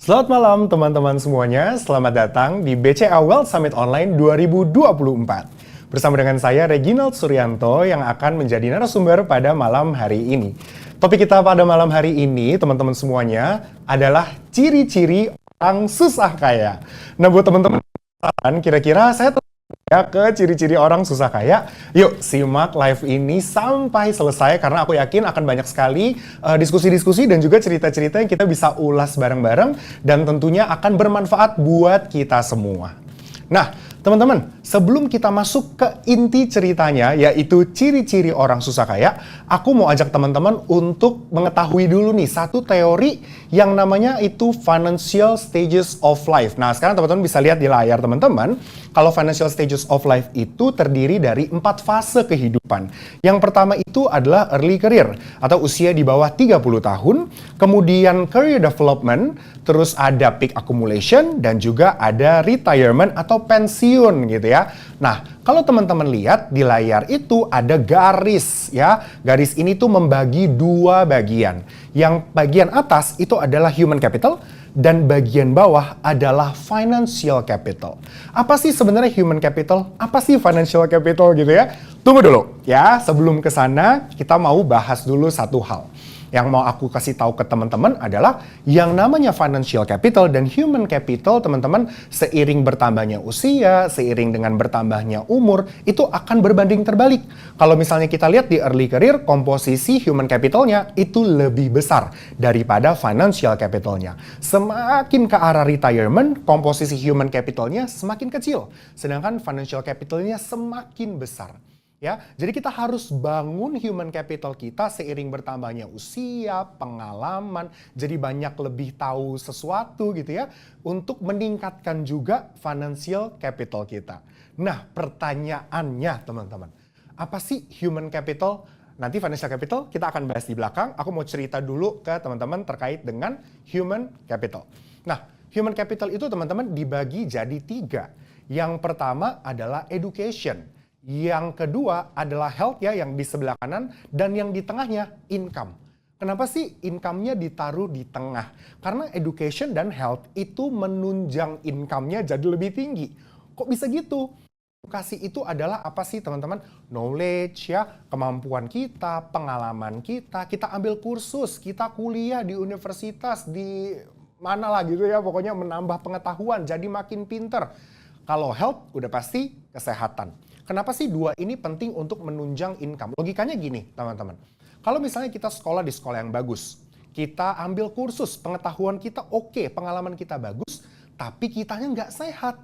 Selamat malam teman-teman semuanya, selamat datang di BCA Wealth Summit Online 2024. Bersama dengan saya Reginald Suryanto yang akan menjadi narasumber pada malam hari ini. Topik kita pada malam hari ini teman-teman semuanya adalah ciri-ciri orang susah kaya. Nah buat teman-teman kira-kira saya ya ke ciri-ciri orang susah kaya. Yuk simak live ini sampai selesai karena aku yakin akan banyak sekali diskusi-diskusi dan juga cerita-cerita yang kita bisa ulas bareng-bareng dan tentunya akan bermanfaat buat kita semua. Nah, teman-teman, sebelum kita masuk ke inti ceritanya, yaitu ciri-ciri orang susah kaya, aku mau ajak teman-teman untuk mengetahui dulu nih satu teori yang namanya itu financial stages of life. Nah, sekarang teman-teman bisa lihat di layar teman-teman, kalau financial stages of life itu terdiri dari 4 fase kehidupan. Yang pertama itu adalah early career atau usia di bawah 30 tahun, kemudian career development, terus ada peak accumulation, dan juga ada retirement atau pensiun gitu ya. Nah, kalau teman-teman lihat di layar itu ada garis ya. Garis ini tuh membagi 2 bagian. Yang bagian atas itu adalah human capital dan bagian bawah adalah financial capital. Apa sih sebenarnya human capital? Apa sih financial capital gitu ya? Tunggu dulu ya, sebelum ke sana kita mau bahas dulu satu hal. Yang mau aku kasih tahu ke teman-teman adalah yang namanya financial capital dan human capital, teman-teman, seiring bertambahnya usia, seiring dengan bertambahnya umur, itu akan berbanding terbalik. Kalau misalnya kita lihat di early career, komposisi human capitalnya itu lebih besar daripada financial capitalnya. Semakin ke arah retirement, komposisi human capitalnya semakin kecil, sedangkan financial capitalnya semakin besar. Ya, jadi kita harus bangun human capital kita seiring bertambahnya usia, pengalaman, jadi banyak lebih tahu sesuatu gitu ya, untuk meningkatkan juga financial capital kita. Nah, pertanyaannya teman-teman, apa sih human capital? Nanti financial capital kita akan bahas di belakang, aku mau cerita dulu ke teman-teman terkait dengan human capital. Nah, human capital itu teman-teman dibagi jadi 3. Yang pertama adalah education. Yang kedua adalah health ya, yang di sebelah kanan, dan yang di tengahnya income. Kenapa sih income-nya ditaruh di tengah? Karena education dan health itu menunjang income-nya jadi lebih tinggi. Kok bisa gitu? Edukasi itu adalah apa sih teman-teman? Knowledge ya, kemampuan kita, pengalaman kita ambil kursus, kita kuliah di universitas, di mana lah gitu ya, pokoknya menambah pengetahuan, jadi makin pinter. Kalau health udah pasti kesehatan. Kenapa sih 2 ini penting untuk menunjang income? Logikanya gini, teman-teman. Kalau misalnya kita sekolah di sekolah yang bagus, kita ambil kursus, pengetahuan kita oke, pengalaman kita bagus, tapi kitanya nggak sehat.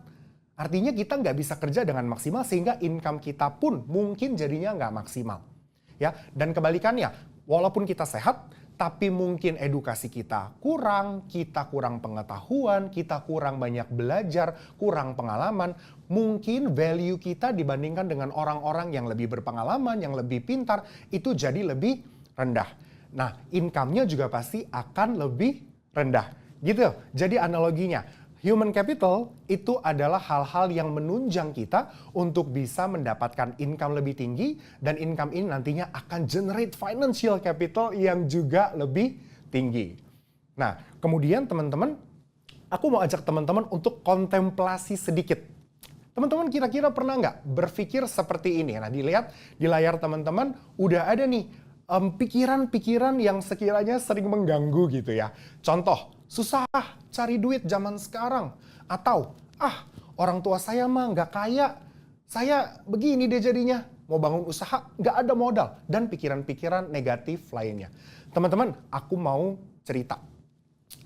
Artinya kita nggak bisa kerja dengan maksimal sehingga income kita pun mungkin jadinya nggak maksimal. Ya, dan kebalikannya, walaupun kita sehat, tapi mungkin edukasi kita kurang pengetahuan, kita kurang banyak belajar, kurang pengalaman, mungkin value kita dibandingkan dengan orang-orang yang lebih berpengalaman, yang lebih pintar, itu jadi lebih rendah. Nah, income-nya juga pasti akan lebih rendah. Gitu, jadi analoginya. Human capital itu adalah hal-hal yang menunjang kita untuk bisa mendapatkan income lebih tinggi dan income ini nantinya akan generate financial capital yang juga lebih tinggi. Nah, kemudian teman-teman, aku mau ajak teman-teman untuk kontemplasi sedikit. Teman-teman kira-kira pernah nggak berpikir seperti ini? Nah, dilihat di layar teman-teman udah ada nih pikiran-pikiran yang sekiranya sering mengganggu gitu ya. Contoh, susah cari duit zaman sekarang. Atau, orang tua saya mah nggak kaya. Saya begini deh jadinya. Mau bangun usaha, nggak ada modal. Dan pikiran-pikiran negatif lainnya. Teman-teman, aku mau cerita.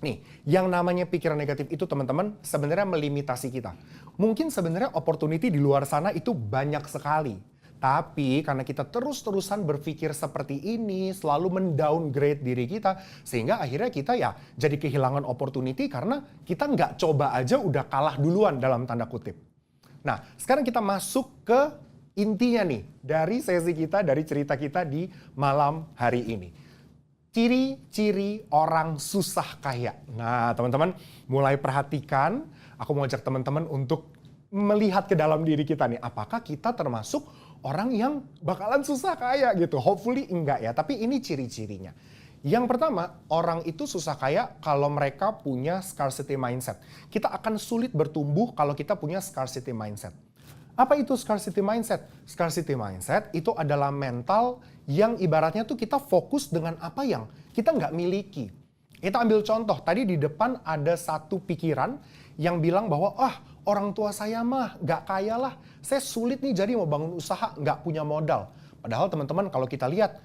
Nih, yang namanya pikiran negatif itu teman-teman sebenarnya melimitasi kita. Mungkin sebenarnya opportunity di luar sana itu banyak sekali. Tapi karena kita terus-terusan berpikir seperti ini, selalu mendowngrade diri kita, sehingga akhirnya kita ya jadi kehilangan opportunity karena kita nggak coba aja udah kalah duluan dalam tanda kutip. Nah, sekarang kita masuk ke intinya nih dari sesi kita, dari cerita kita di malam hari ini. Ciri-ciri orang susah kaya. Nah, teman-teman mulai perhatikan, aku mau ajak teman-teman untuk melihat ke dalam diri kita nih, apakah kita termasuk orang yang bakalan susah kaya gitu. Hopefully enggak ya, tapi ini ciri-cirinya. Yang pertama, orang itu susah kaya kalau mereka punya scarcity mindset. Kita akan sulit bertumbuh kalau kita punya scarcity mindset. Apa itu scarcity mindset? Scarcity mindset itu adalah mental yang ibaratnya tuh kita fokus dengan apa yang kita nggak miliki. Kita ambil contoh, tadi di depan ada satu pikiran yang bilang bahwa, orang tua saya mah nggak kaya lah. Saya sulit nih jadi mau bangun usaha, nggak punya modal. Padahal teman-teman kalau kita lihat,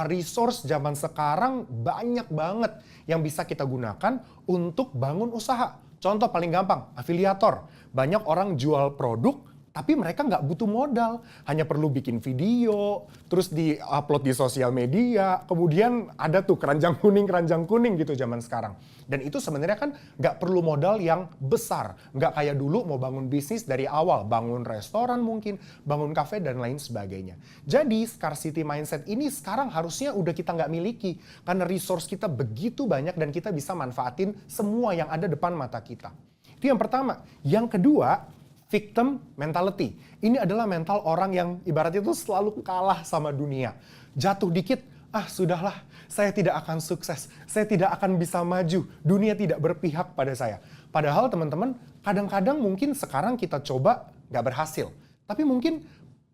resource zaman sekarang banyak banget yang bisa kita gunakan untuk bangun usaha. Contoh paling gampang, afiliator. Banyak orang jual produk, tapi mereka nggak butuh modal. Hanya perlu bikin video, terus di-upload di sosial media. Kemudian ada tuh keranjang kuning gitu zaman sekarang. Dan itu sebenarnya kan nggak perlu modal yang besar. Nggak kayak dulu mau bangun bisnis dari awal. Bangun restoran mungkin, bangun kafe dan lain sebagainya. Jadi scarcity mindset ini sekarang harusnya udah kita nggak miliki. Karena resource kita begitu banyak dan kita bisa manfaatin semua yang ada depan mata kita. Itu yang pertama. Yang kedua, victim mentality. Ini adalah mental orang yang ibaratnya itu selalu kalah sama dunia. Jatuh dikit, sudahlah, saya tidak akan sukses. Saya tidak akan bisa maju. Dunia tidak berpihak pada saya. Padahal teman-teman, kadang-kadang mungkin sekarang kita coba nggak berhasil. Tapi mungkin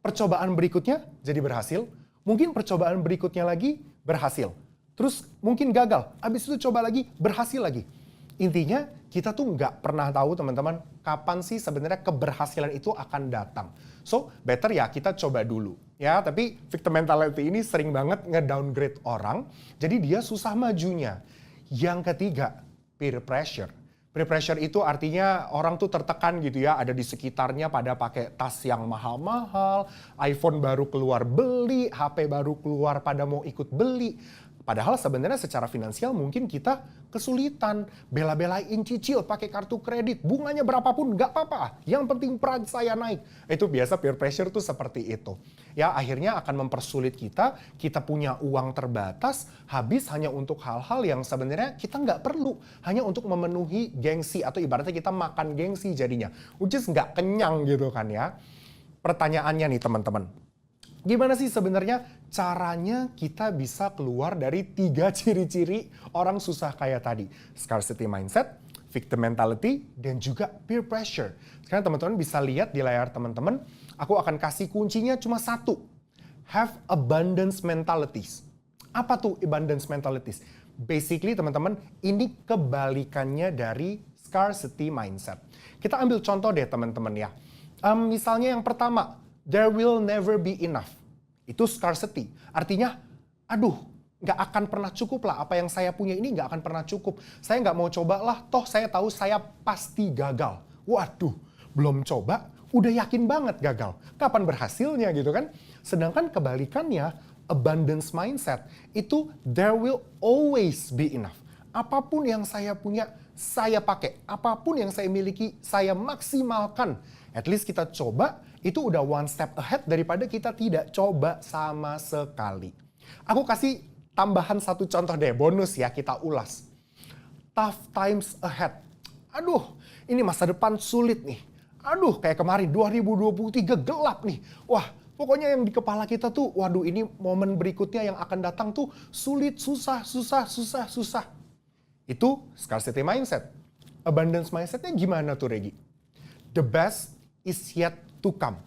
percobaan berikutnya jadi berhasil. Mungkin percobaan berikutnya lagi berhasil. Terus mungkin gagal. Habis itu coba lagi, berhasil lagi. Intinya kita tuh nggak pernah tahu teman-teman kapan sih sebenarnya keberhasilan itu akan datang. So better ya kita coba dulu ya. Tapi victim mentality ini sering banget nge-downgrade orang. Jadi dia susah majunya. Yang ketiga, peer pressure. Peer pressure itu artinya orang tuh tertekan gitu ya. Ada di sekitarnya pada pakai tas yang mahal-mahal. iPhone baru keluar beli. HP baru keluar pada mau ikut beli. Padahal sebenarnya secara finansial mungkin kita kesulitan. Bela-belain cicil pakai kartu kredit. Bunganya berapapun nggak apa-apa. Yang penting pride saya naik. Itu biasa peer pressure tuh seperti itu. Ya akhirnya akan mempersulit kita. Kita punya uang terbatas. Habis hanya untuk hal-hal yang sebenarnya kita nggak perlu. Hanya untuk memenuhi gengsi. Atau ibaratnya kita makan gengsi jadinya. Which is nggak kenyang gitu kan ya. Pertanyaannya nih teman-teman. Gimana sih sebenarnya caranya kita bisa keluar dari 3 ciri-ciri orang susah kaya tadi? Scarcity mindset, victim mentality, dan juga peer pressure. Sekarang teman-teman bisa lihat di layar teman-teman, aku akan kasih kuncinya cuma satu. Have abundance mentalities. Apa tuh abundance mentalities? Basically teman-teman, ini kebalikannya dari scarcity mindset. Kita ambil contoh deh teman-teman ya. Misalnya yang pertama, there will never be enough. Itu scarcity. Artinya, nggak akan pernah cukup lah. Apa yang saya punya ini nggak akan pernah cukup. Saya nggak mau coba lah, toh saya tahu saya pasti gagal. Waduh, belum coba, udah yakin banget gagal. Kapan berhasilnya gitu kan? Sedangkan kebalikannya, abundance mindset, itu there will always be enough. Apapun yang saya punya, saya pakai. Apapun yang saya miliki, saya maksimalkan. At least kita coba, itu udah one step ahead daripada kita tidak coba sama sekali. Aku kasih tambahan satu contoh deh, bonus ya, kita ulas. Tough times ahead. Ini masa depan sulit nih. Kayak kemarin 2023 gelap nih. Wah, pokoknya yang di kepala kita tuh, ini momen berikutnya yang akan datang tuh sulit, susah. Itu scarcity mindset. Abundance mindsetnya gimana tuh Regi? The best is yet to come.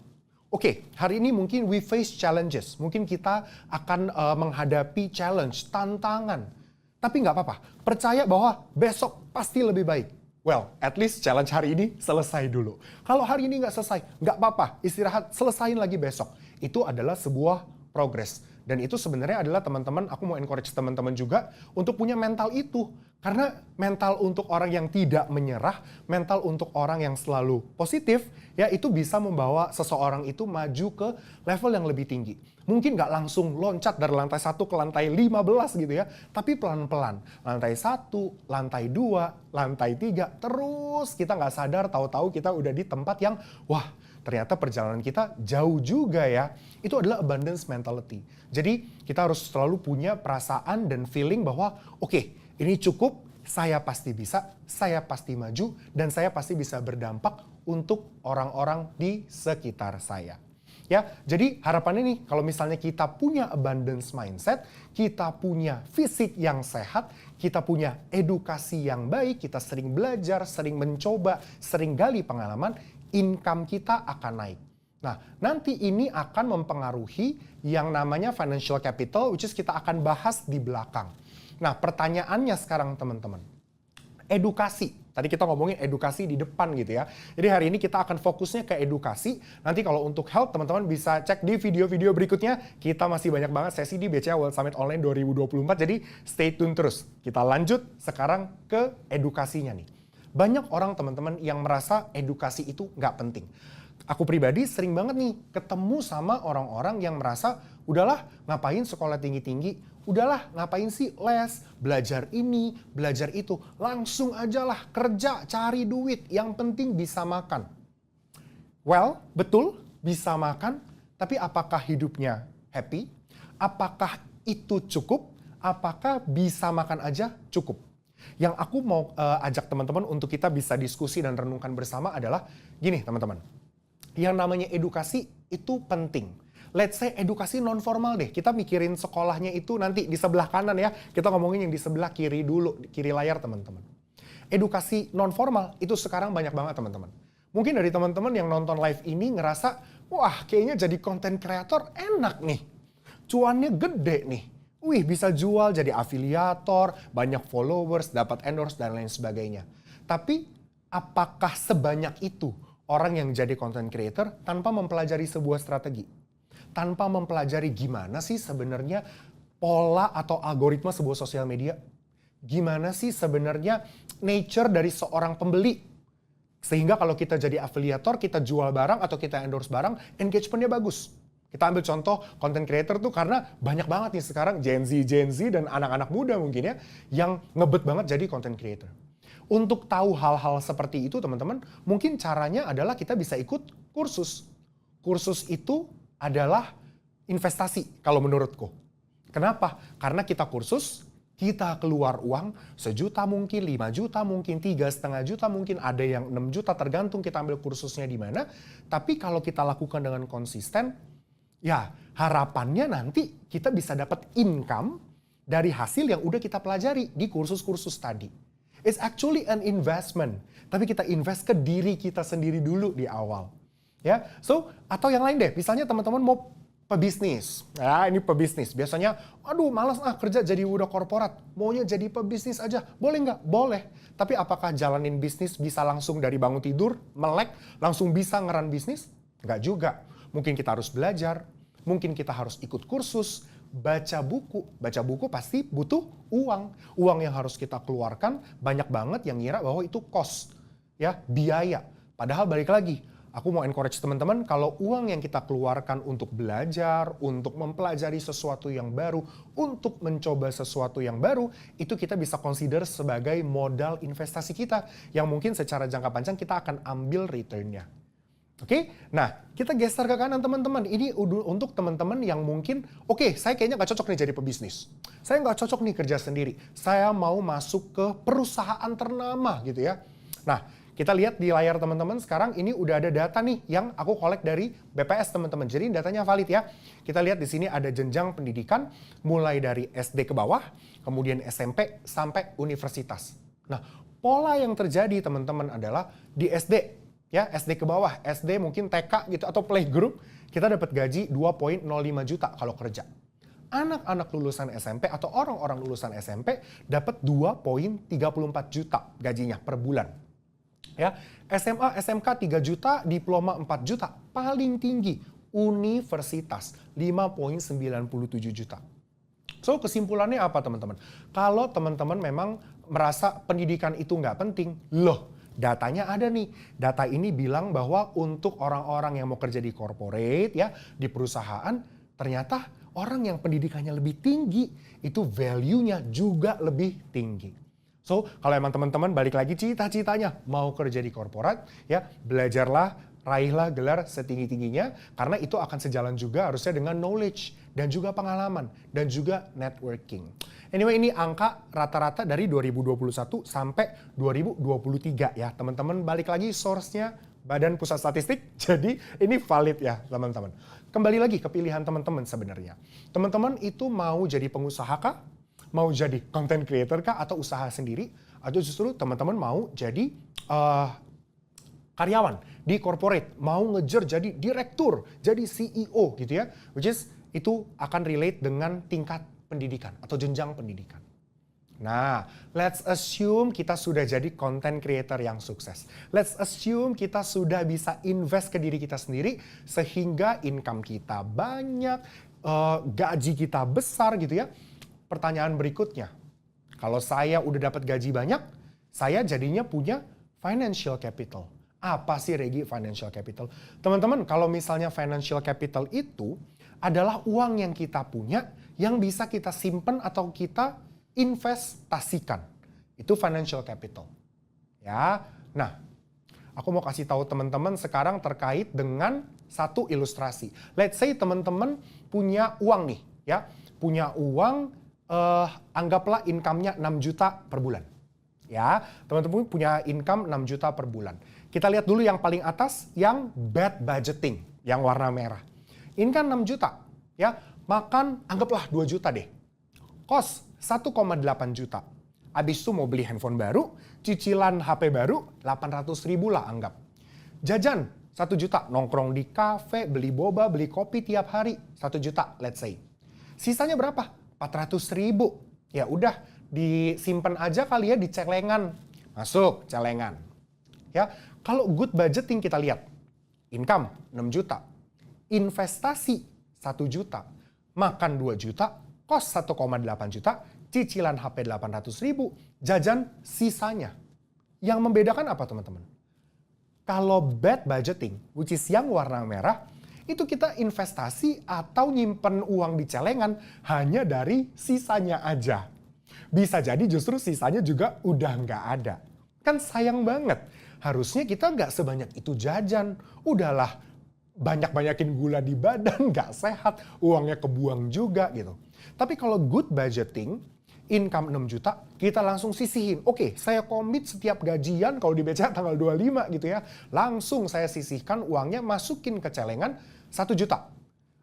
Oke, hari ini mungkin we face challenges. Mungkin kita akan menghadapi challenge, tantangan. Tapi nggak apa-apa. Percaya bahwa besok pasti lebih baik. Well, at least challenge hari ini selesai dulu. Kalau hari ini nggak selesai, nggak apa-apa. Istirahat, selesain lagi besok. Itu adalah sebuah progress. Dan itu sebenarnya adalah teman-teman, aku mau encourage teman-teman juga untuk punya mental itu. Karena mental untuk orang yang tidak menyerah, mental untuk orang yang selalu positif, ya itu bisa membawa seseorang itu maju ke level yang lebih tinggi. Mungkin nggak langsung loncat dari lantai 1 ke lantai 15 gitu ya, tapi pelan-pelan. Lantai 1, lantai 2, lantai 3, terus kita nggak sadar tahu-tahu kita udah di tempat yang, wah, ternyata perjalanan kita jauh juga ya. Itu adalah abundance mentality. Jadi kita harus selalu punya perasaan dan feeling bahwa oke, ini cukup, saya pasti bisa, saya pasti maju, dan saya pasti bisa berdampak untuk orang-orang di sekitar saya. Ya, jadi harapannya nih, kalau misalnya kita punya abundance mindset, kita punya fisik yang sehat, kita punya edukasi yang baik, kita sering belajar, sering mencoba, sering gali pengalaman, income kita akan naik. Nah, nanti ini akan mempengaruhi yang namanya financial capital, which is kita akan bahas di belakang. Nah, pertanyaannya sekarang teman-teman. Edukasi. Tadi kita ngomongin edukasi di depan gitu ya. Jadi hari ini kita akan fokusnya ke edukasi. Nanti kalau untuk health, teman-teman bisa cek di video-video berikutnya. Kita masih banyak banget sesi di BCA World Summit Online 2024. Jadi stay tune terus. Kita lanjut sekarang ke edukasinya nih. Banyak orang teman-teman yang merasa edukasi itu nggak penting. Aku pribadi sering banget nih ketemu sama orang-orang yang merasa, udahlah ngapain sekolah tinggi-tinggi, udahlah ngapain sih les, belajar ini, belajar itu, langsung aja lah kerja, cari duit, yang penting bisa makan. Well, betul, bisa makan, tapi apakah hidupnya happy? Apakah itu cukup? Apakah bisa makan aja cukup? Yang aku mau ajak teman-teman untuk kita bisa diskusi dan renungkan bersama adalah gini teman-teman. Yang namanya edukasi itu penting. Let's say edukasi non formal deh. Kita mikirin sekolahnya itu nanti di sebelah kanan ya. Kita ngomongin yang di sebelah kiri dulu, kiri layar teman-teman. Edukasi non formal itu sekarang banyak banget teman-teman. Mungkin dari teman-teman yang nonton live ini ngerasa, wah kayaknya jadi content creator enak nih. Cuannya gede nih. Wih bisa jual jadi afiliator, banyak followers, dapat endorse dan lain sebagainya. Tapi apakah sebanyak itu orang yang jadi content creator tanpa mempelajari sebuah strategi? Tanpa mempelajari gimana sih sebenarnya pola atau algoritma sebuah sosial media? Gimana sih sebenarnya nature dari seorang pembeli? Sehingga kalau kita jadi afiliator, kita jual barang atau kita endorse barang, engagement-nya bagus. Kita ambil contoh content creator tuh karena banyak banget nih sekarang Gen Z dan anak-anak muda mungkin ya yang ngebet banget jadi content creator. Untuk tahu hal-hal seperti itu teman-teman, mungkin caranya adalah kita bisa ikut kursus. Kursus itu adalah investasi kalau menurutku. Kenapa? Karena kita kursus, kita keluar uang 1 juta mungkin, 5 juta mungkin, 3,5 juta mungkin, ada yang 6 juta tergantung kita ambil kursusnya di mana. Tapi kalau kita lakukan dengan konsisten, ya harapannya nanti kita bisa dapat income dari hasil yang udah kita pelajari di kursus-kursus tadi. It's actually an investment. Tapi kita invest ke diri kita sendiri dulu di awal. Ya, so atau yang lain deh. Misalnya teman-teman mau pebisnis. Ya, ini pebisnis. Biasanya, aduh malas kerja jadi udah korporat. Maunya jadi pebisnis aja. Boleh nggak? Boleh. Tapi apakah jalanin bisnis bisa langsung dari bangun tidur, melek, langsung bisa ngeran bisnis? Nggak juga. Mungkin kita harus belajar. Mungkin kita harus ikut kursus. Baca buku. Baca buku pasti butuh uang. Uang yang harus kita keluarkan banyak banget yang ngira bahwa itu cost. Ya, biaya. Padahal balik lagi, aku mau encourage teman-teman kalau uang yang kita keluarkan untuk belajar, untuk mempelajari sesuatu yang baru, untuk mencoba sesuatu yang baru, itu kita bisa consider sebagai modal investasi kita yang mungkin secara jangka panjang kita akan ambil return-nya. Oke, nah kita geser ke kanan teman-teman. Ini untuk teman-teman yang mungkin, oke, saya kayaknya nggak cocok nih jadi pebisnis. Saya nggak cocok nih kerja sendiri. Saya mau masuk ke perusahaan ternama gitu ya. Nah, kita lihat di layar teman-teman sekarang ini udah ada data nih yang aku collect dari BPS teman-teman. Jadi datanya valid ya. Kita lihat di sini ada jenjang pendidikan mulai dari SD ke bawah, kemudian SMP sampai universitas. Nah, pola yang terjadi teman-teman adalah di SD. Ya, SD ke bawah, SD mungkin TK gitu atau playgroup, kita dapat gaji 2,05 juta kalau kerja. Anak-anak lulusan SMP atau orang-orang lulusan SMP dapat 2,34 juta gajinya per bulan. Ya, SMA, SMK 3 juta, diploma 4 juta, paling tinggi universitas 5,97 juta. So, kesimpulannya apa teman-teman? Kalau teman-teman memang merasa pendidikan itu nggak penting, loh, datanya ada nih. Data ini bilang bahwa untuk orang-orang yang mau kerja di corporate ya, di perusahaan, ternyata orang yang pendidikannya lebih tinggi, itu value-nya juga lebih tinggi. So, kalau emang teman-teman balik lagi cita-citanya mau kerja di corporate, ya belajarlah, raihlah gelar setinggi-tingginya, karena itu akan sejalan juga harusnya dengan knowledge, dan juga pengalaman, dan juga networking. Anyway, ini angka rata-rata dari 2021 sampai 2023 ya. Teman-teman balik lagi source-nya Badan Pusat Statistik. Jadi ini valid ya teman-teman. Kembali lagi ke pilihan teman-teman sebenarnya. Teman-teman itu mau jadi pengusaha kah? Mau jadi content creator kah? Atau usaha sendiri? Atau justru teman-teman mau jadi karyawan di corporate, mau ngejar jadi direktur, jadi CEO gitu ya. Which is itu akan relate dengan tingkat pendidikan atau jenjang pendidikan. Nah, let's assume kita sudah jadi content creator yang sukses. Let's assume kita sudah bisa invest ke diri kita sendiri sehingga income kita banyak, gaji kita besar gitu ya. Pertanyaan berikutnya, kalau saya udah dapat gaji banyak, saya jadinya punya financial capital. Apa sih Regi financial capital? Teman-teman, kalau misalnya financial capital itu adalah uang yang kita punya yang bisa kita simpen atau kita investasikan. Itu financial capital. Ya. Nah, aku mau kasih tahu teman-teman sekarang terkait dengan satu ilustrasi. Let's say teman-teman punya uang nih, ya. Punya uang anggaplah income-nya 6 juta per bulan. Ya, teman-teman punya income 6 juta per bulan. Kita lihat dulu yang paling atas, yang bad budgeting, yang warna merah. Income 6 juta, ya, makan anggaplah 2 juta deh. Kos 1,8 juta. Habis itu mau beli handphone baru, cicilan HP baru, 800 ribu lah anggap. Jajan 1 juta, nongkrong di kafe, beli boba, beli kopi tiap hari, 1 juta let's say. Sisanya berapa? 400 ribu. Ya udah, disimpan aja kali ya di celengan. Masuk celengan. Ya, kalau good budgeting kita lihat. Income 6 juta. Investasi 1 juta. Makan 2 juta. Kos 1,8 juta. Cicilan HP 800 ribu. Jajan sisanya. Yang membedakan apa teman-teman? Kalau bad budgeting, which is yang warna merah, itu kita investasi atau nyimpen uang di celengan hanya dari sisanya aja. Bisa jadi justru sisanya juga udah nggak ada. Kan sayang banget. Harusnya kita nggak sebanyak itu jajan. Udahlah banyak-banyakin gula di badan, nggak sehat. Uangnya kebuang juga gitu. Tapi kalau good budgeting, income 6 juta, kita langsung sisihin. Oke, saya komit setiap gajian kalau di BCA tanggal 25 gitu ya. Langsung saya sisihkan uangnya, masukin ke celengan 1 juta.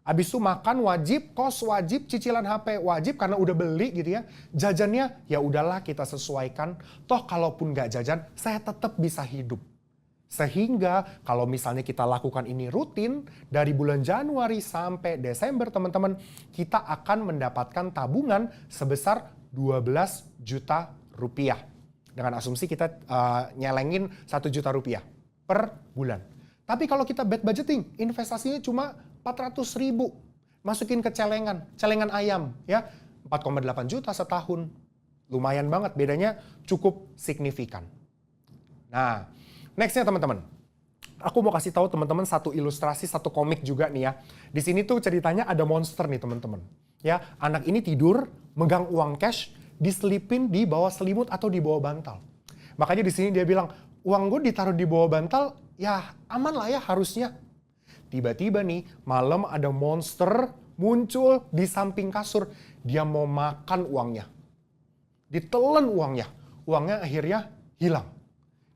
Habis itu makan wajib, kos wajib, cicilan HP wajib karena udah beli gitu ya. Jajannya ya udahlah kita sesuaikan. Toh kalaupun nggak jajan, saya tetap bisa hidup. Sehingga kalau misalnya kita lakukan ini rutin dari bulan Januari sampai Desember teman-teman, kita akan mendapatkan tabungan sebesar 12 juta rupiah. Dengan asumsi kita nyelengin 1 juta rupiah per bulan. Tapi kalau kita bad budgeting, investasinya cuma 400 ribu. Masukin ke celengan ayam ya. 4,8 juta setahun. Lumayan banget, bedanya cukup signifikan. Nah, nextnya teman-teman. Aku mau kasih tahu teman-teman satu ilustrasi, satu komik juga nih ya. Di sini tuh ceritanya ada monster nih teman-teman. Ya, anak ini tidur, megang uang cash, diselipin di bawah selimut atau di bawah bantal. Makanya di sini dia bilang, uang gue ditaruh di bawah bantal, ya aman lah ya harusnya. Tiba-tiba nih, malam ada monster muncul di samping kasur. Dia mau makan uangnya. Ditelan uangnya. Uangnya akhirnya hilang.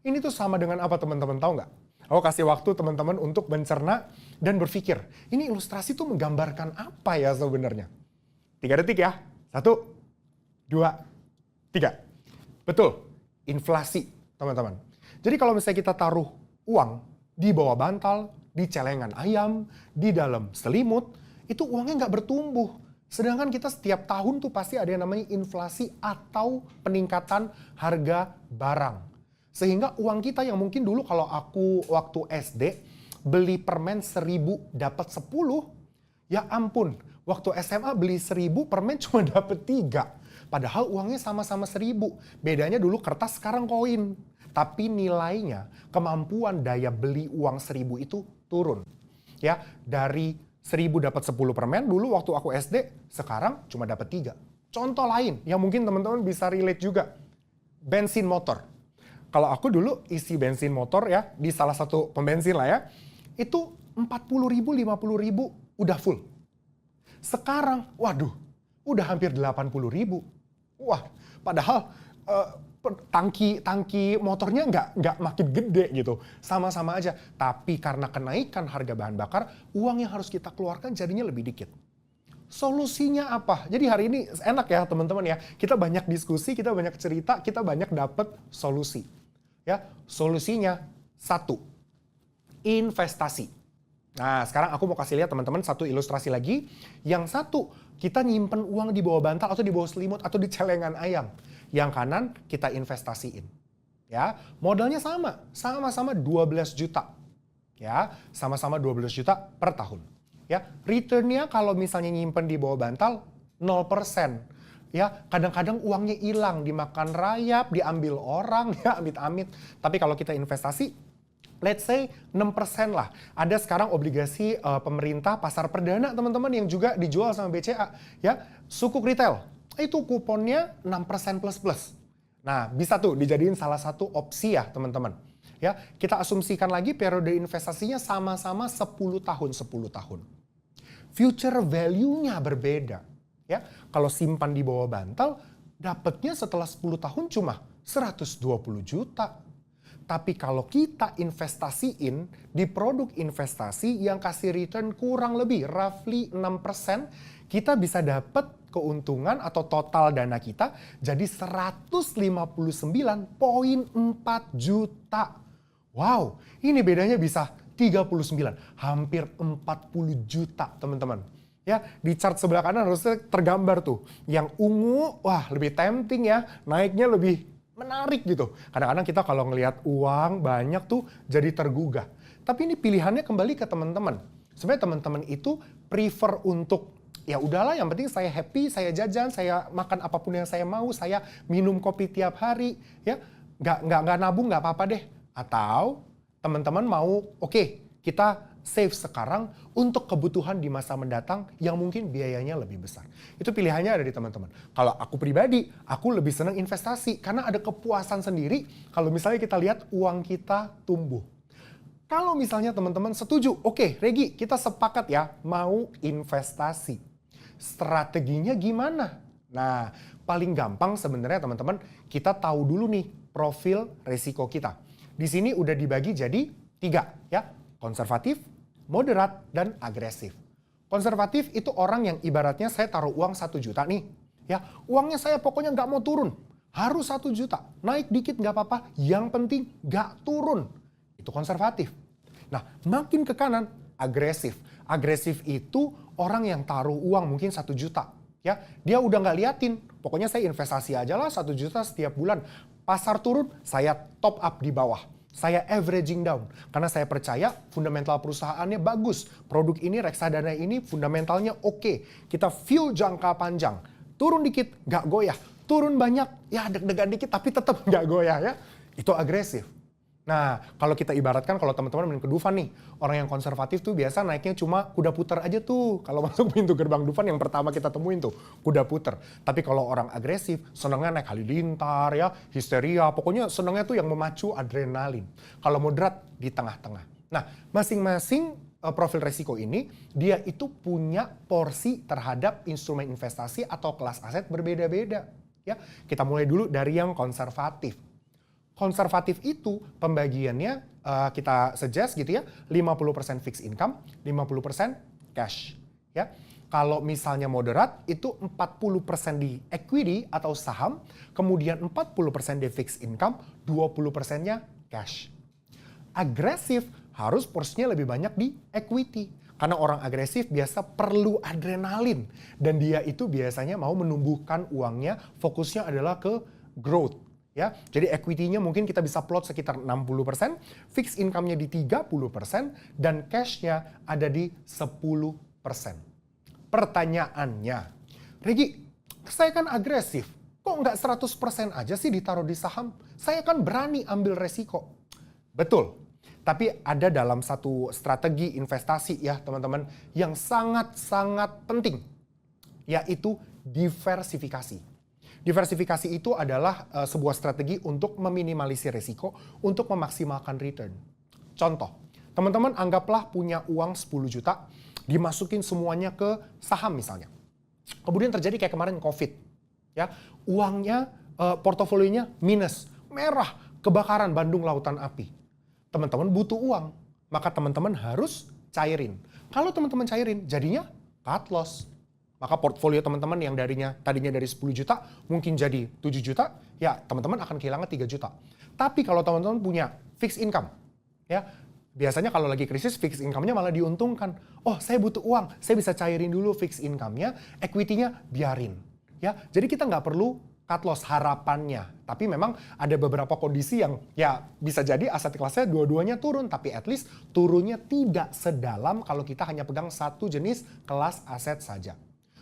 Ini tuh sama dengan apa teman-teman tahu nggak? Aku kasih waktu teman-teman untuk mencerna dan berpikir. Ini ilustrasi tuh menggambarkan apa ya sebenarnya? 3 detik ya. 1, 2, 3. Betul, inflasi teman-teman. Jadi kalau misalnya kita taruh uang di bawah bantal, di celengan ayam, di dalam selimut, itu uangnya nggak bertumbuh. Sedangkan kita setiap tahun tuh pasti ada yang namanya inflasi atau peningkatan harga barang. Sehingga uang kita yang mungkin dulu kalau aku waktu SD beli permen 1.000 dapat 10, ya ampun, waktu SMA beli 1.000 permen cuma dapat 3. Padahal uangnya sama-sama 1.000. Bedanya dulu kertas, sekarang koin. Tapi nilainya, kemampuan daya beli uang 1.000 itu turun. Ya, dari 1.000 dapat 10 permen dulu waktu aku SD, sekarang cuma dapat 3. Contoh lain yang mungkin teman-teman bisa relate juga. Bensin motor. Kalau aku dulu isi bensin motor ya, di salah satu pembensin lah ya, itu 40.000, 50.000 udah full. Sekarang, waduh, udah hampir 80.000. Wah, padahal tangki motornya nggak makin gede gitu. Sama-sama aja. Tapi karena kenaikan harga bahan bakar, uang yang harus kita keluarkan jadinya lebih dikit. Solusinya apa? Jadi hari ini enak ya teman-teman ya. Kita banyak diskusi, kita banyak cerita, kita banyak dapat solusi. Ya, solusinya satu, investasi. Nah, sekarang aku mau kasih lihat teman-teman satu ilustrasi lagi. Yang satu, kita nyimpen uang di bawah bantal atau di bawah selimut atau di celengan ayam. Yang kanan kita investasiin. Ya, modalnya sama-sama 12 juta. Ya, sama-sama 12 juta per tahun. Ya, returnnya kalau misalnya nyimpen di bawah bantal 0%. Ya, kadang-kadang uangnya hilang, dimakan rayap, diambil orang, ya amit-amit. Tapi kalau kita investasi, let's say 6% lah. Ada sekarang obligasi pemerintah pasar perdana teman-teman yang juga dijual sama BCA. Ya, sukuk retail. Itu kuponnya 6% plus-plus. Nah, bisa tuh dijadiin salah satu opsi ya teman-teman. Ya, kita asumsikan lagi periode investasinya sama-sama 10 tahun, 10 tahun. Future value-nya berbeda. Ya, kalau simpan di bawah bantal, dapatnya setelah 10 tahun cuma 120 juta. Tapi kalau kita investasiin di produk investasi yang kasih return kurang lebih roughly 6%, kita bisa dapat keuntungan atau total dana kita jadi 159,4 juta. Wow, ini bedanya bisa 39, hampir 40 juta teman-teman. Ya, di chart sebelah kanan harusnya tergambar tuh. Yang ungu, wah lebih tempting ya, naiknya lebih menarik gitu. Kadang-kadang kita kalau ngelihat uang banyak tuh jadi tergugah. Tapi ini pilihannya kembali ke teman-teman. Sebenarnya teman-teman itu prefer untuk ya udahlah yang penting saya happy, saya jajan, saya makan apapun yang saya mau, saya minum kopi tiap hari, ya nggak nabung nggak apa-apa deh. Atau teman-teman mau oke, kita save sekarang untuk kebutuhan di masa mendatang yang mungkin biayanya lebih besar. Itu pilihannya ada di teman-teman. Kalau aku pribadi, aku lebih senang investasi karena ada kepuasan sendiri kalau misalnya kita lihat uang kita tumbuh. Kalau misalnya teman-teman setuju, oke Regi, kita sepakat ya mau investasi. Strateginya gimana? Nah, paling gampang sebenarnya teman-teman, kita tahu dulu nih profil risiko kita. Di sini udah dibagi jadi 3 ya, konservatif, moderat, dan agresif. Konservatif itu orang yang ibaratnya saya taruh uang 1 juta nih. Ya, uangnya saya pokoknya nggak mau turun. Harus 1 juta. Naik dikit nggak apa-apa, yang penting nggak turun. Itu konservatif. Nah, makin ke kanan, agresif. Agresif itu orang yang taruh uang mungkin 1 juta. Ya, dia udah nggak liatin. Pokoknya saya investasi aja lah 1 juta setiap bulan. Pasar turun, saya top up di bawah. Saya averaging down. Karena saya percaya fundamental perusahaannya bagus. Produk ini, reksadana ini fundamentalnya oke. Kita view jangka panjang. Turun dikit, nggak goyah. Turun banyak, ya deg-degan dikit tapi tetap nggak goyah ya. Itu agresif. Nah, kalau kita ibaratkan kalau teman-teman main ke Dufan nih, orang yang konservatif tuh biasa naiknya cuma kuda puter aja tuh. Kalau masuk pintu gerbang Dufan yang pertama kita temuin tuh, kuda puter. Tapi kalau orang agresif, senangnya naik halilintar ya, histeria, pokoknya senangnya tuh yang memacu adrenalin. Kalau moderat di tengah-tengah. Nah, masing-masing profil resiko ini, dia itu punya porsi terhadap instrumen investasi atau kelas aset berbeda-beda. Ya, kita mulai dulu dari yang konservatif. Konservatif itu pembagiannya kita suggest gitu ya, 50% fixed income, 50% cash. Ya. Kalau misalnya moderat itu 40% di equity atau saham, kemudian 40% di fixed income, 20%-nya cash. Agresif harus porsinya lebih banyak di equity. Karena orang agresif biasa perlu adrenalin dan dia itu biasanya mau menumbuhkan uangnya, fokusnya adalah ke growth. Ya, jadi equity-nya mungkin kita bisa plot sekitar 60%, fixed income-nya di 30%, dan cash-nya ada di 10%. Pertanyaannya, Regi, saya kan agresif, kok nggak 100% aja sih ditaruh di saham? Saya kan berani ambil resiko. Betul, tapi ada dalam satu strategi investasi ya teman-teman, yang sangat-sangat penting, yaitu diversifikasi. Diversifikasi itu adalah sebuah strategi untuk meminimalisir risiko, untuk memaksimalkan return. Contoh, teman-teman anggaplah punya uang 10 juta, dimasukin semuanya ke saham misalnya. Kemudian terjadi kayak kemarin COVID. Ya, uangnya portofolionya minus, merah, kebakaran, Bandung lautan api. Teman-teman butuh uang, maka teman-teman harus cairin. Kalau teman-teman cairin, jadinya cut loss. Maka portfolio teman-teman yang tadinya dari 10 juta, mungkin jadi 7 juta, ya teman-teman akan kehilangan 3 juta. Tapi kalau teman-teman punya fixed income, ya biasanya kalau lagi krisis fixed income-nya malah diuntungkan. Oh, saya butuh uang, saya bisa cairin dulu fixed income-nya, equity-nya biarin. Ya, jadi kita nggak perlu cut loss harapannya. Tapi memang ada beberapa kondisi yang ya bisa jadi aset kelasnya dua-duanya turun, tapi at least turunnya tidak sedalam kalau kita hanya pegang satu jenis kelas aset saja.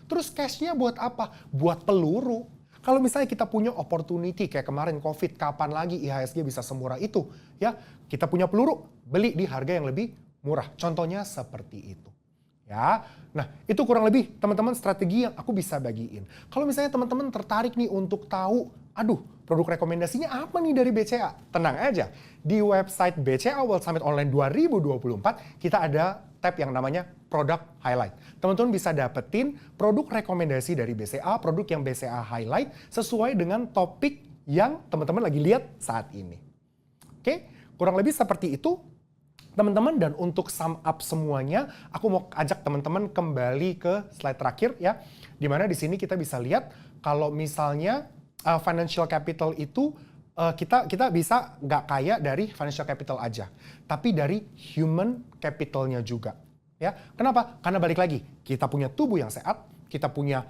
Terus cash-nya buat apa? Buat peluru. Kalau misalnya kita punya opportunity kayak kemarin COVID, kapan lagi IHSG bisa semurah itu? Ya, kita punya peluru, beli di harga yang lebih murah. Contohnya seperti itu. Ya, nah itu kurang lebih teman-teman strategi yang aku bisa bagiin. Kalau misalnya teman-teman tertarik nih untuk tahu, aduh produk rekomendasinya apa nih dari BCA? Tenang aja, di website BCA World Summit Online 2024 kita ada tab yang namanya Product Highlight. Teman-teman bisa dapetin produk rekomendasi dari BCA, produk yang BCA highlight sesuai dengan topik yang teman-teman lagi lihat saat ini. Oke, kurang lebih seperti itu. Teman-teman, dan untuk sum up semuanya, aku mau ajak teman-teman kembali ke slide terakhir ya. Dimana di sini kita bisa lihat kalau misalnya financial capital itu kita bisa nggak kaya dari financial capital aja, tapi dari human capitalnya juga. Ya, kenapa? Karena balik lagi, kita punya tubuh yang sehat, kita punya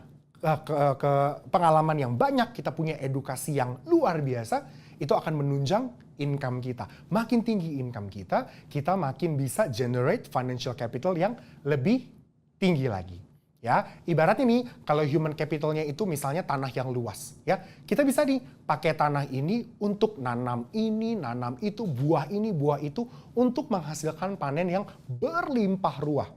pengalaman yang banyak, kita punya edukasi yang luar biasa, itu akan menunjang income kita. Makin tinggi income kita, kita makin bisa generate financial capital yang lebih tinggi lagi. Ya, ibaratnya nih kalau human capitalnya itu misalnya tanah yang luas, ya kita bisa nih pakai tanah ini untuk nanam ini, nanam itu, buah ini, buah itu untuk menghasilkan panen yang berlimpah ruah.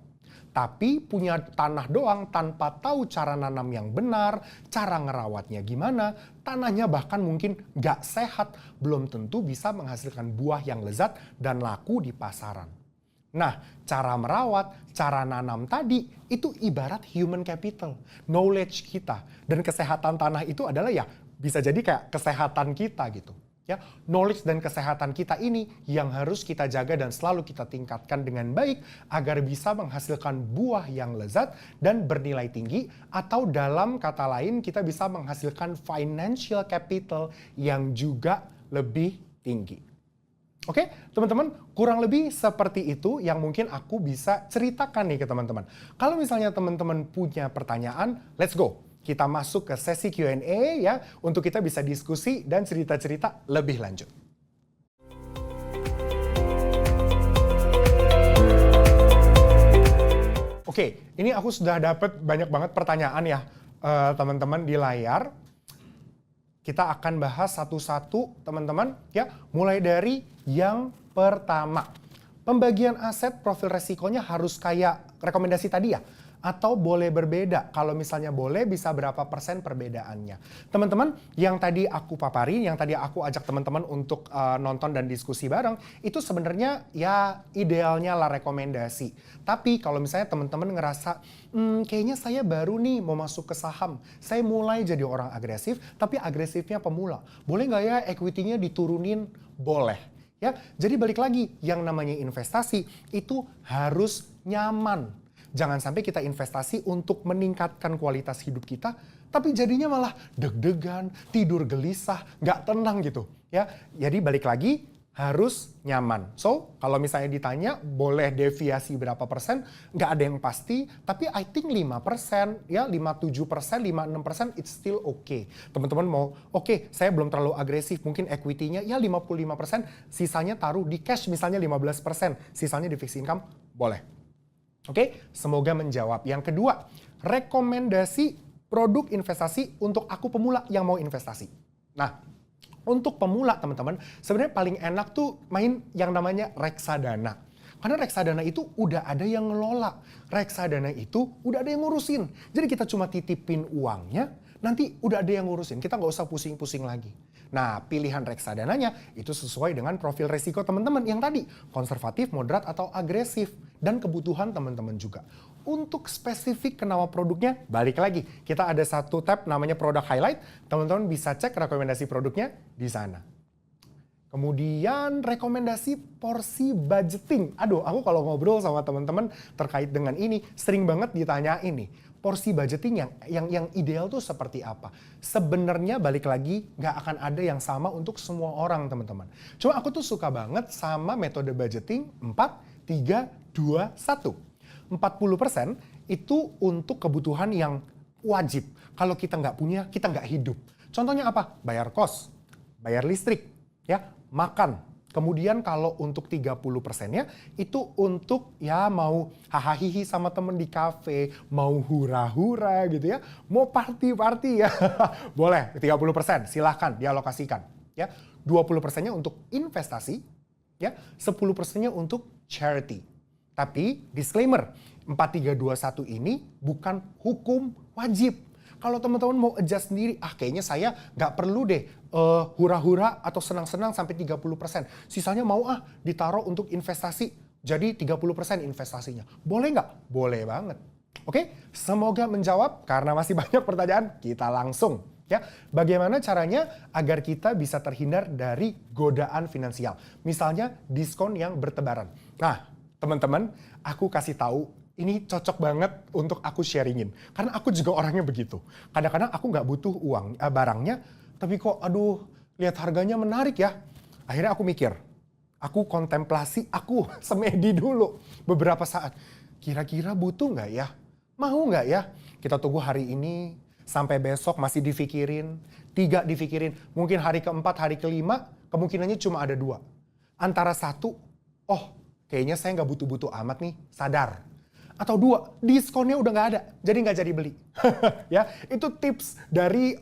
Tapi punya tanah doang tanpa tahu cara nanam yang benar, cara ngerawatnya gimana, tanahnya bahkan mungkin nggak sehat, belum tentu bisa menghasilkan buah yang lezat dan laku di pasaran. Nah, cara merawat, cara nanam tadi, itu ibarat human capital, knowledge kita. Dan kesehatan tanah itu adalah ya bisa jadi kayak kesehatan kita gitu. Ya, knowledge dan kesehatan kita ini yang harus kita jaga dan selalu kita tingkatkan dengan baik agar bisa menghasilkan buah yang lezat dan bernilai tinggi, atau dalam kata lain kita bisa menghasilkan financial capital yang juga lebih tinggi. Oke, teman-teman, kurang lebih seperti itu yang mungkin aku bisa ceritakan nih ke teman-teman. Kalau misalnya teman-teman punya pertanyaan, let's go. Kita masuk ke sesi Q&A ya, untuk kita bisa diskusi dan cerita-cerita lebih lanjut. Oke, ini aku sudah dapat banyak banget pertanyaan ya, teman-teman di layar. Kita akan bahas satu-satu teman-teman ya, mulai dari yang pertama. Pembagian aset profil resikonya harus kayak rekomendasi tadi ya? Atau boleh berbeda? Kalau misalnya boleh, bisa berapa persen perbedaannya? Teman-teman, yang tadi aku paparin, yang tadi aku ajak teman-teman untuk nonton dan diskusi bareng, itu sebenarnya ya idealnya lah rekomendasi. Tapi kalau misalnya teman-teman ngerasa, kayaknya saya baru nih mau masuk ke saham, saya mulai jadi orang agresif, tapi agresifnya pemula. Boleh nggak ya equity-nya diturunin? Boleh. Ya, jadi balik lagi, yang namanya investasi itu harus nyaman. Jangan sampai kita investasi untuk meningkatkan kualitas hidup kita, tapi jadinya malah deg-degan, tidur gelisah, nggak tenang gitu. Ya, jadi balik lagi harus nyaman. So, kalau misalnya ditanya boleh deviasi berapa persen, nggak ada yang pasti, tapi I think 5%, ya 57%, 56%, it's still okay. Teman-teman mau, oke, saya belum terlalu agresif, mungkin equity-nya ya 55%, sisanya taruh di cash misalnya 15%, sisanya di fixed income, boleh. Oke, semoga menjawab. Yang kedua, rekomendasi produk investasi untuk aku pemula yang mau investasi. Nah, untuk pemula teman-teman, sebenarnya paling enak tuh main yang namanya reksadana. Karena reksadana itu udah ada yang ngelola. Reksadana itu udah ada yang ngurusin. Jadi kita cuma titipin uangnya, nanti udah ada yang ngurusin. Kita nggak usah pusing-pusing lagi. Nah, pilihan reksadananya itu sesuai dengan profil resiko teman-teman yang tadi. Konservatif, moderat, atau agresif. Dan kebutuhan teman-teman juga. untuk spesifik ke nama produknya, balik lagi. Kita ada satu tab namanya product highlight. Teman-teman bisa cek rekomendasi produknya di sana. Kemudian rekomendasi porsi budgeting. Aduh, aku kalau ngobrol sama teman-teman terkait dengan ini, sering banget ditanya ini. Porsi budgeting yang ideal tuh seperti apa? Sebenarnya balik lagi, nggak akan ada yang sama untuk semua orang, teman-teman. Cuma aku tuh suka banget sama metode budgeting 4, 3, 2, 1. 40% itu untuk kebutuhan yang wajib. Kalau kita nggak punya, kita nggak hidup. Contohnya apa? Bayar kos, bayar listrik, ya, makan. Kemudian kalau untuk 30%-nya itu untuk ya mau hahaha sama temen di kafe, mau hura-hura gitu ya, mau party-party ya. Boleh, 30% silahkan dialokasikan. Ya, 20%-nya untuk investasi, ya, 10%-nya untuk charity. Tapi disclaimer, 4321 ini bukan hukum wajib. Kalau teman-teman mau adjust sendiri, kayaknya saya nggak perlu deh hura-hura atau senang-senang sampai 30%. Sisanya mau ditaruh untuk investasi, jadi 30% investasinya. Boleh nggak? Boleh banget. Oke, semoga menjawab. Karena masih banyak pertanyaan, kita langsung. Ya, bagaimana caranya agar kita bisa terhindar dari godaan finansial? Misalnya diskon yang bertebaran. Nah, teman-teman, aku kasih tahu. Ini cocok banget untuk aku sharingin. Karena aku juga orangnya begitu. Kadang-kadang aku nggak butuh barangnya, tapi kok aduh lihat harganya menarik ya. Akhirnya aku mikir, aku kontemplasi, aku semedi dulu beberapa saat. Kira-kira butuh nggak ya? Mau nggak ya? Kita tunggu hari ini, sampai besok masih difikirin, 3 difikirin. Mungkin hari keempat, hari kelima, kemungkinannya cuma ada 2. Antara 1, kayaknya saya nggak butuh-butuh amat nih, sadar. Atau 2, diskonnya udah nggak ada, jadi nggak jadi beli. Ya, itu tips dari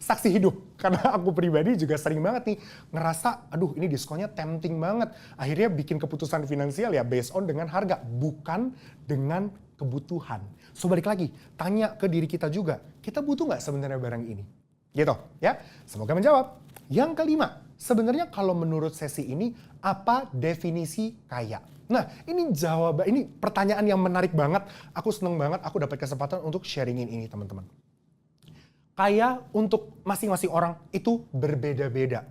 saksi hidup. Karena aku pribadi juga sering banget nih ngerasa, aduh ini diskonnya tempting banget. Akhirnya bikin keputusan finansial ya based on dengan harga, bukan dengan kebutuhan. So balik lagi, tanya ke diri kita juga, kita butuh nggak sebenarnya barang ini? Gitu ya, semoga menjawab. Yang kelima, sebenarnya kalau menurut sesi ini, apa definisi kaya? Nah, ini pertanyaan yang menarik banget. Aku seneng banget aku dapat kesempatan untuk sharingin ini, teman-teman. Kaya untuk masing-masing orang itu berbeda-beda.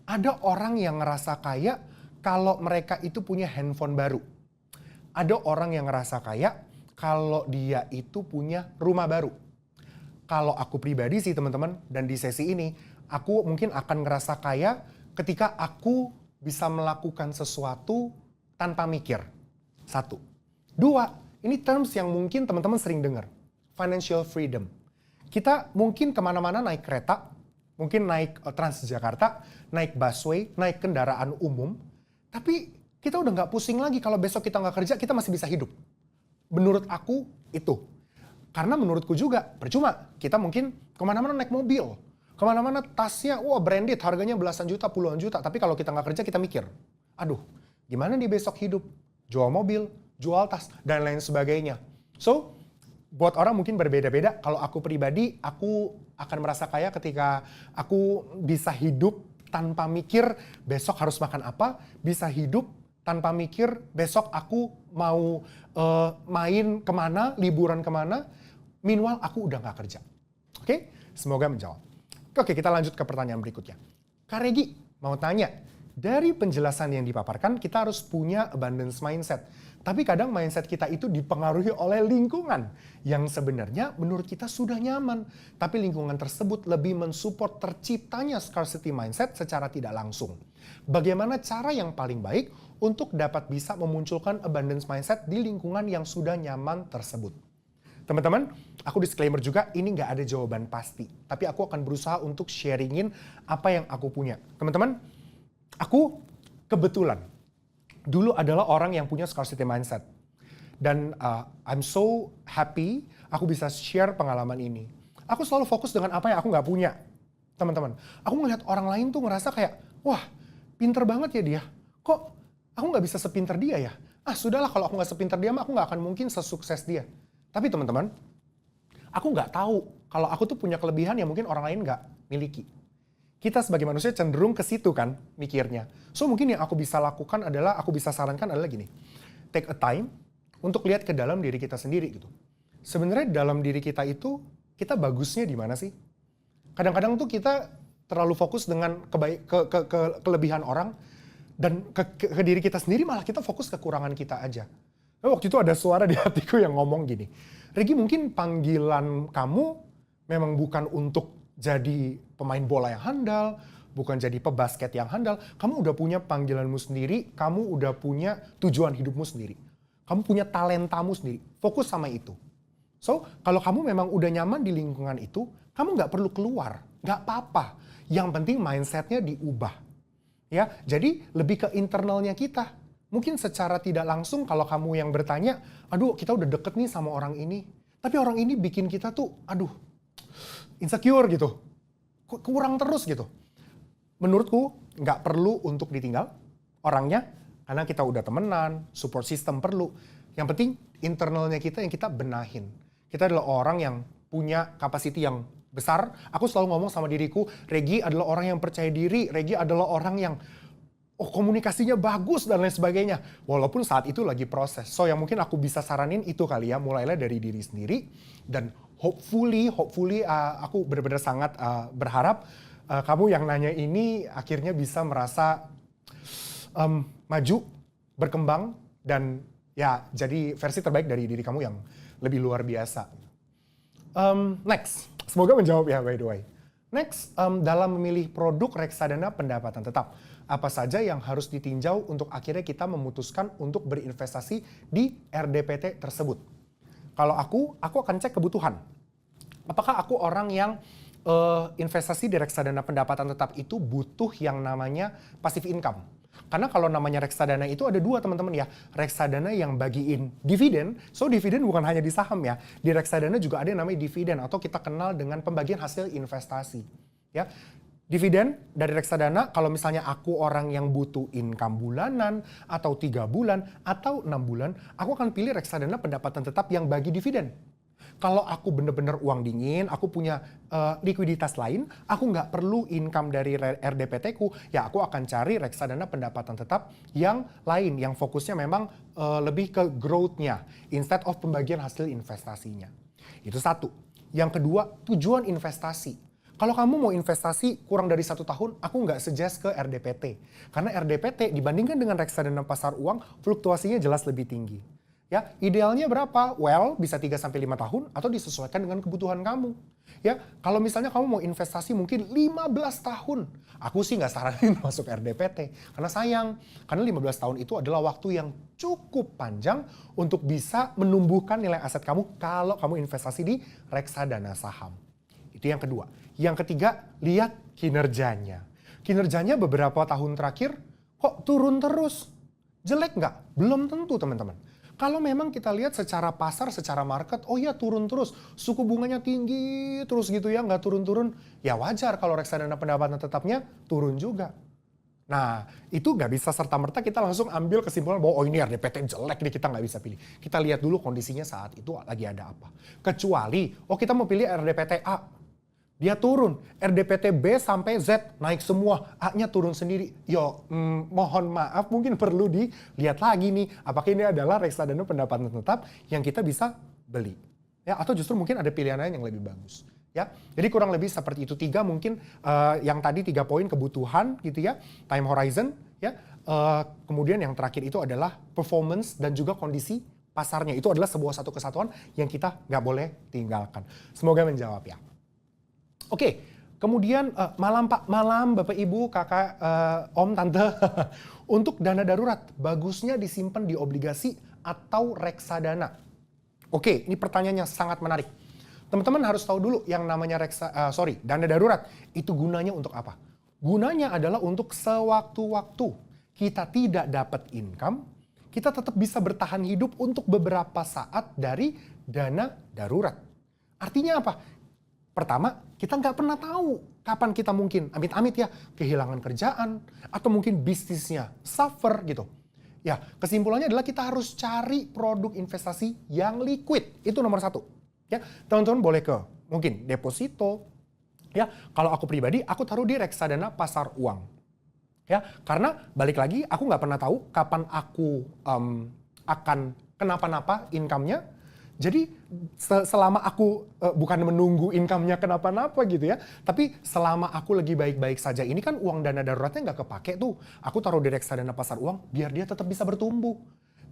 Ada orang yang ngerasa kaya kalau mereka itu punya handphone baru. Ada orang yang ngerasa kaya kalau dia itu punya rumah baru. Kalau aku pribadi sih teman-teman, dan di sesi ini, aku mungkin akan ngerasa kaya ketika aku bisa melakukan sesuatu tanpa mikir. 1. 2, ini terms yang mungkin teman-teman sering dengar. Financial freedom. Kita mungkin kemana-mana naik kereta, mungkin naik Transjakarta, naik busway, naik kendaraan umum. Tapi kita udah nggak pusing lagi kalau besok kita nggak kerja, kita masih bisa hidup. Menurut aku itu. Karena menurutku juga, percuma. Kita mungkin kemana-mana naik mobil. Kemana-mana tasnya, branded, harganya belasan juta, puluhan juta. Tapi kalau kita nggak kerja, kita mikir, aduh, gimana nih besok hidup? Jual mobil, jual tas, dan lain sebagainya. So, buat orang mungkin berbeda-beda. Kalau aku pribadi, aku akan merasa kaya ketika aku bisa hidup tanpa mikir besok harus makan apa. Bisa hidup tanpa mikir besok aku mau main kemana, liburan kemana. Meanwhile, aku udah gak kerja. Oke? Semoga menjawab. Oke, kita lanjut ke pertanyaan berikutnya. Kak Regi, mau tanya. Dari penjelasan yang dipaparkan, kita harus punya abundance mindset. Tapi kadang mindset kita itu dipengaruhi oleh lingkungan. Yang sebenarnya menurut kita sudah nyaman. Tapi lingkungan tersebut lebih mensupport terciptanya scarcity mindset secara tidak langsung. Bagaimana cara yang paling baik untuk dapat bisa memunculkan abundance mindset di lingkungan yang sudah nyaman tersebut? Teman-teman, aku disclaimer juga, ini nggak ada jawaban pasti. Tapi aku akan berusaha untuk sharingin apa yang aku punya. Teman-teman, aku kebetulan dulu adalah orang yang punya scarcity mindset. Dan I'm so happy aku bisa share pengalaman ini. Aku selalu fokus dengan apa yang aku nggak punya. Teman-teman, aku ngelihat orang lain tuh ngerasa kayak, wah pinter banget ya dia. Kok aku nggak bisa sepinter dia ya? Sudahlah kalau aku nggak sepinter dia mah aku nggak akan mungkin sesukses dia. Tapi teman-teman, aku nggak tahu kalau aku tuh punya kelebihan yang mungkin orang lain nggak miliki. Kita sebagai manusia cenderung ke situ kan mikirnya. So mungkin yang aku bisa lakukan adalah, aku bisa sarankan adalah gini. Take a time untuk lihat ke dalam diri kita sendiri gitu. Sebenarnya dalam diri kita itu, kita bagusnya di mana sih? Kadang-kadang tuh kita terlalu fokus dengan kelebihan orang, dan ke diri kita sendiri malah kita fokus kekurangan kita aja. Waktu itu ada suara di hatiku yang ngomong gini, Regi, mungkin panggilan kamu memang bukan untuk jadi pemain bola yang handal, bukan jadi pebasket yang handal. Kamu udah punya panggilanmu sendiri, kamu udah punya tujuan hidupmu sendiri. Kamu punya talentamu sendiri, fokus sama itu. So, kalau kamu memang udah nyaman di lingkungan itu, kamu nggak perlu keluar, nggak apa-apa. Yang penting mindsetnya diubah. Ya, jadi lebih ke internalnya kita. Mungkin secara tidak langsung kalau kamu yang bertanya, aduh kita udah deket nih sama orang ini. Tapi orang ini bikin kita tuh, aduh, insecure gitu. Kurang terus gitu. Menurutku nggak perlu untuk ditinggal orangnya. Karena kita udah temenan, support system perlu. Yang penting internalnya kita yang kita benahin. Kita adalah orang yang punya kapasiti yang besar. Aku selalu ngomong sama diriku, Regi adalah orang yang percaya diri. Regi adalah orang yang komunikasinya bagus dan lain sebagainya. Walaupun saat itu lagi proses. So yang mungkin aku bisa saranin itu kali ya, mulailah dari diri sendiri. Dan hopefully aku benar-benar sangat berharap kamu yang nanya ini akhirnya bisa merasa maju, berkembang, dan ya jadi versi terbaik dari diri kamu yang lebih luar biasa. Next, semoga menjawab ya by the way. Next, dalam memilih produk reksadana pendapatan tetap, apa saja yang harus ditinjau untuk akhirnya kita memutuskan untuk berinvestasi di RDPT tersebut? Kalau aku akan cek kebutuhan. Apakah aku orang yang investasi di reksadana pendapatan tetap itu butuh yang namanya passive income? Karena kalau namanya reksadana itu ada dua teman-teman ya. Reksadana yang bagiin dividen. So dividen bukan hanya di saham ya. Di reksadana juga ada yang namanya dividen atau kita kenal dengan pembagian hasil investasi. Ya. Dividen dari reksadana kalau misalnya aku orang yang butuh income bulanan atau 3 bulan atau 6 bulan, aku akan pilih reksadana pendapatan tetap yang bagi dividen. Kalau aku bener-bener uang dingin, aku punya likuiditas lain, aku nggak perlu income dari RDPT-ku, ya aku akan cari reksadana pendapatan tetap yang lain, yang fokusnya memang lebih ke growth-nya, instead of pembagian hasil investasinya. Itu satu. Yang kedua, tujuan investasi. Kalau kamu mau investasi kurang dari 1 tahun, aku nggak suggest ke RDPT. Karena RDPT dibandingkan dengan reksadana pasar uang, fluktuasinya jelas lebih tinggi. Ya, idealnya berapa? Well, bisa 3-5 tahun atau disesuaikan dengan kebutuhan kamu. Ya, kalau misalnya kamu mau investasi mungkin 15 tahun. Aku sih nggak saranin masuk RDPT. Karena sayang. Karena 15 tahun itu adalah waktu yang cukup panjang untuk bisa menumbuhkan nilai aset kamu kalau kamu investasi di reksadana saham. Itu yang kedua. Yang ketiga, lihat kinerjanya. Kinerjanya beberapa tahun terakhir kok turun terus. Jelek nggak? Belum tentu teman-teman. Kalau memang kita lihat secara pasar, secara market, oh ya turun terus, suku bunganya tinggi terus gitu ya, nggak turun-turun, ya wajar kalau reksadana pendapatan tetapnya turun juga. Nah, itu nggak bisa serta-merta kita langsung ambil kesimpulan bahwa oh ini RDPT jelek nih, kita nggak bisa pilih. Kita lihat dulu kondisinya saat itu lagi ada apa. Kecuali, oh kita mau pilih RDPT A, dia turun. RDPT B sampai Z naik semua. A-nya turun sendiri. Mohon maaf mungkin perlu dilihat lagi nih. Apakah ini adalah reksadana pendapatan tetap yang kita bisa beli. Ya, atau justru mungkin ada pilihan lain yang lebih bagus. Ya, jadi kurang lebih seperti itu. 3 mungkin yang tadi 3 poin kebutuhan gitu ya. Time horizon. Ya, kemudian yang terakhir itu adalah performance dan juga kondisi pasarnya. Itu adalah sebuah satu kesatuan yang kita nggak boleh tinggalkan. Semoga menjawab ya. Oke, kemudian malam Pak, malam Bapak Ibu, Kakak, Om, Tante. Untuk dana darurat, bagusnya disimpan di obligasi atau reksadana? Oke, ini pertanyaannya sangat menarik. Teman-teman harus tahu dulu yang namanya dana darurat. Itu gunanya untuk apa? Gunanya adalah untuk sewaktu-waktu kita tidak dapat income, kita tetap bisa bertahan hidup untuk beberapa saat dari dana darurat. Artinya apa? Pertama, kita nggak pernah tahu kapan kita mungkin, amit-amit ya, kehilangan kerjaan, atau mungkin bisnisnya suffer gitu. Ya, kesimpulannya adalah kita harus cari produk investasi yang liquid. Itu nomor 1. Ya, teman-teman boleh ke mungkin deposito. Ya, kalau aku pribadi, aku taruh di reksadana pasar uang. Ya, karena balik lagi, aku nggak pernah tahu kapan aku akan kenapa-napa income-nya. Jadi selama aku bukan menunggu income-nya kenapa-napa gitu ya, tapi selama aku lagi baik-baik saja, ini kan uang dana daruratnya nggak kepake tuh. Aku taruh di reksadana pasar uang biar dia tetap bisa bertumbuh.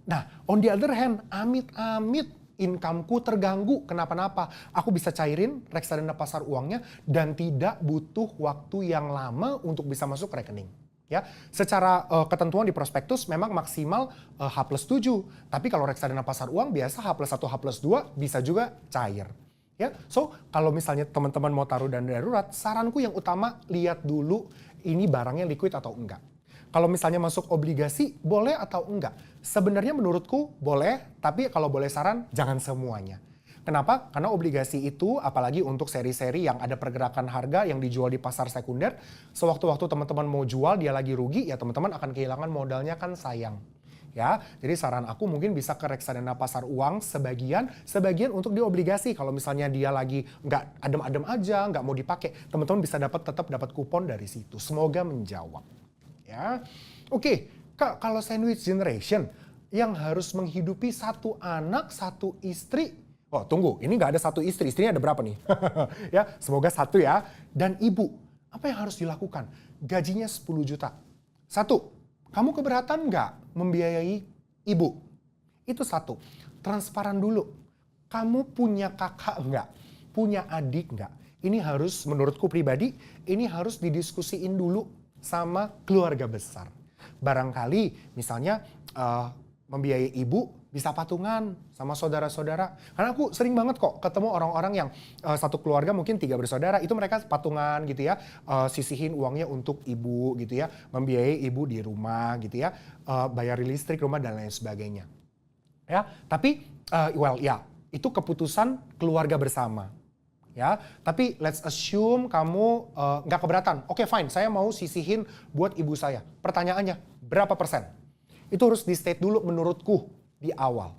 Nah, on the other hand, amit-amit income-ku terganggu kenapa-napa, aku bisa cairin reksadana pasar uangnya dan tidak butuh waktu yang lama untuk bisa masuk ke rekening. Ya, secara ketentuan di prospektus memang maksimal H+7. Tapi kalau reksadana pasar uang biasa H+1, H+2 bisa juga cair. Ya, so kalau misalnya teman-teman mau taruh dana darurat, saranku yang utama lihat dulu ini barangnya liquid atau enggak. Kalau misalnya masuk obligasi, boleh atau enggak? Sebenarnya menurutku boleh, tapi kalau boleh saran, jangan semuanya. Kenapa? Karena obligasi itu, apalagi untuk seri-seri yang ada pergerakan harga yang dijual di pasar sekunder, sewaktu-waktu teman-teman mau jual, dia lagi rugi, ya teman-teman akan kehilangan modalnya, kan sayang. Ya, jadi saran aku mungkin bisa ke reksadana pasar uang sebagian untuk di obligasi. Kalau misalnya dia lagi nggak adem-adem aja, nggak mau dipakai, teman-teman bisa tetap dapat kupon dari situ. Semoga menjawab. Ya, oke. Kak, kalau sandwich generation yang harus menghidupi satu anak, satu istri. Oh, tunggu, ini nggak ada satu istri, istrinya ada berapa nih? Ya, semoga satu ya. Dan ibu, apa yang harus dilakukan? Gajinya 10 juta. Satu, kamu keberatan nggak membiayai ibu? Itu satu. Transparan dulu. Kamu punya kakak nggak? Punya adik nggak? Ini harus, menurutku pribadi, ini harus didiskusiin dulu sama keluarga besar. Barangkali misalnya membiayai ibu bisa patungan sama saudara-saudara. Karena aku sering banget kok ketemu orang-orang yang satu keluarga mungkin 3 bersaudara, itu mereka patungan gitu ya, sisihin uangnya untuk ibu gitu ya, membiayai ibu di rumah gitu ya, bayar listrik rumah dan lain sebagainya. Ya, tapi itu keputusan keluarga bersama. Ya, tapi let's assume kamu nggak keberatan. Oke, fine, saya mau sisihin buat ibu saya. Pertanyaannya, berapa persen? Itu harus di-state dulu menurutku di awal.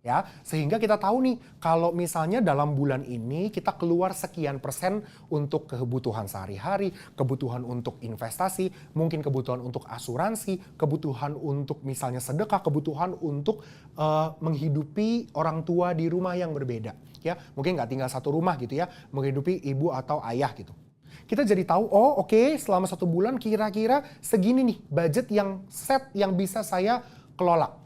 Ya, sehingga kita tahu nih kalau misalnya dalam bulan ini kita keluar sekian persen untuk kebutuhan sehari-hari, kebutuhan untuk investasi, mungkin kebutuhan untuk asuransi, kebutuhan untuk misalnya sedekah, kebutuhan untuk menghidupi orang tua di rumah yang berbeda. Ya, mungkin nggak tinggal satu rumah gitu ya, menghidupi ibu atau ayah gitu. Kita jadi tahu, oh oke, selama 1 bulan kira-kira segini nih budget yang set yang bisa saya kelola.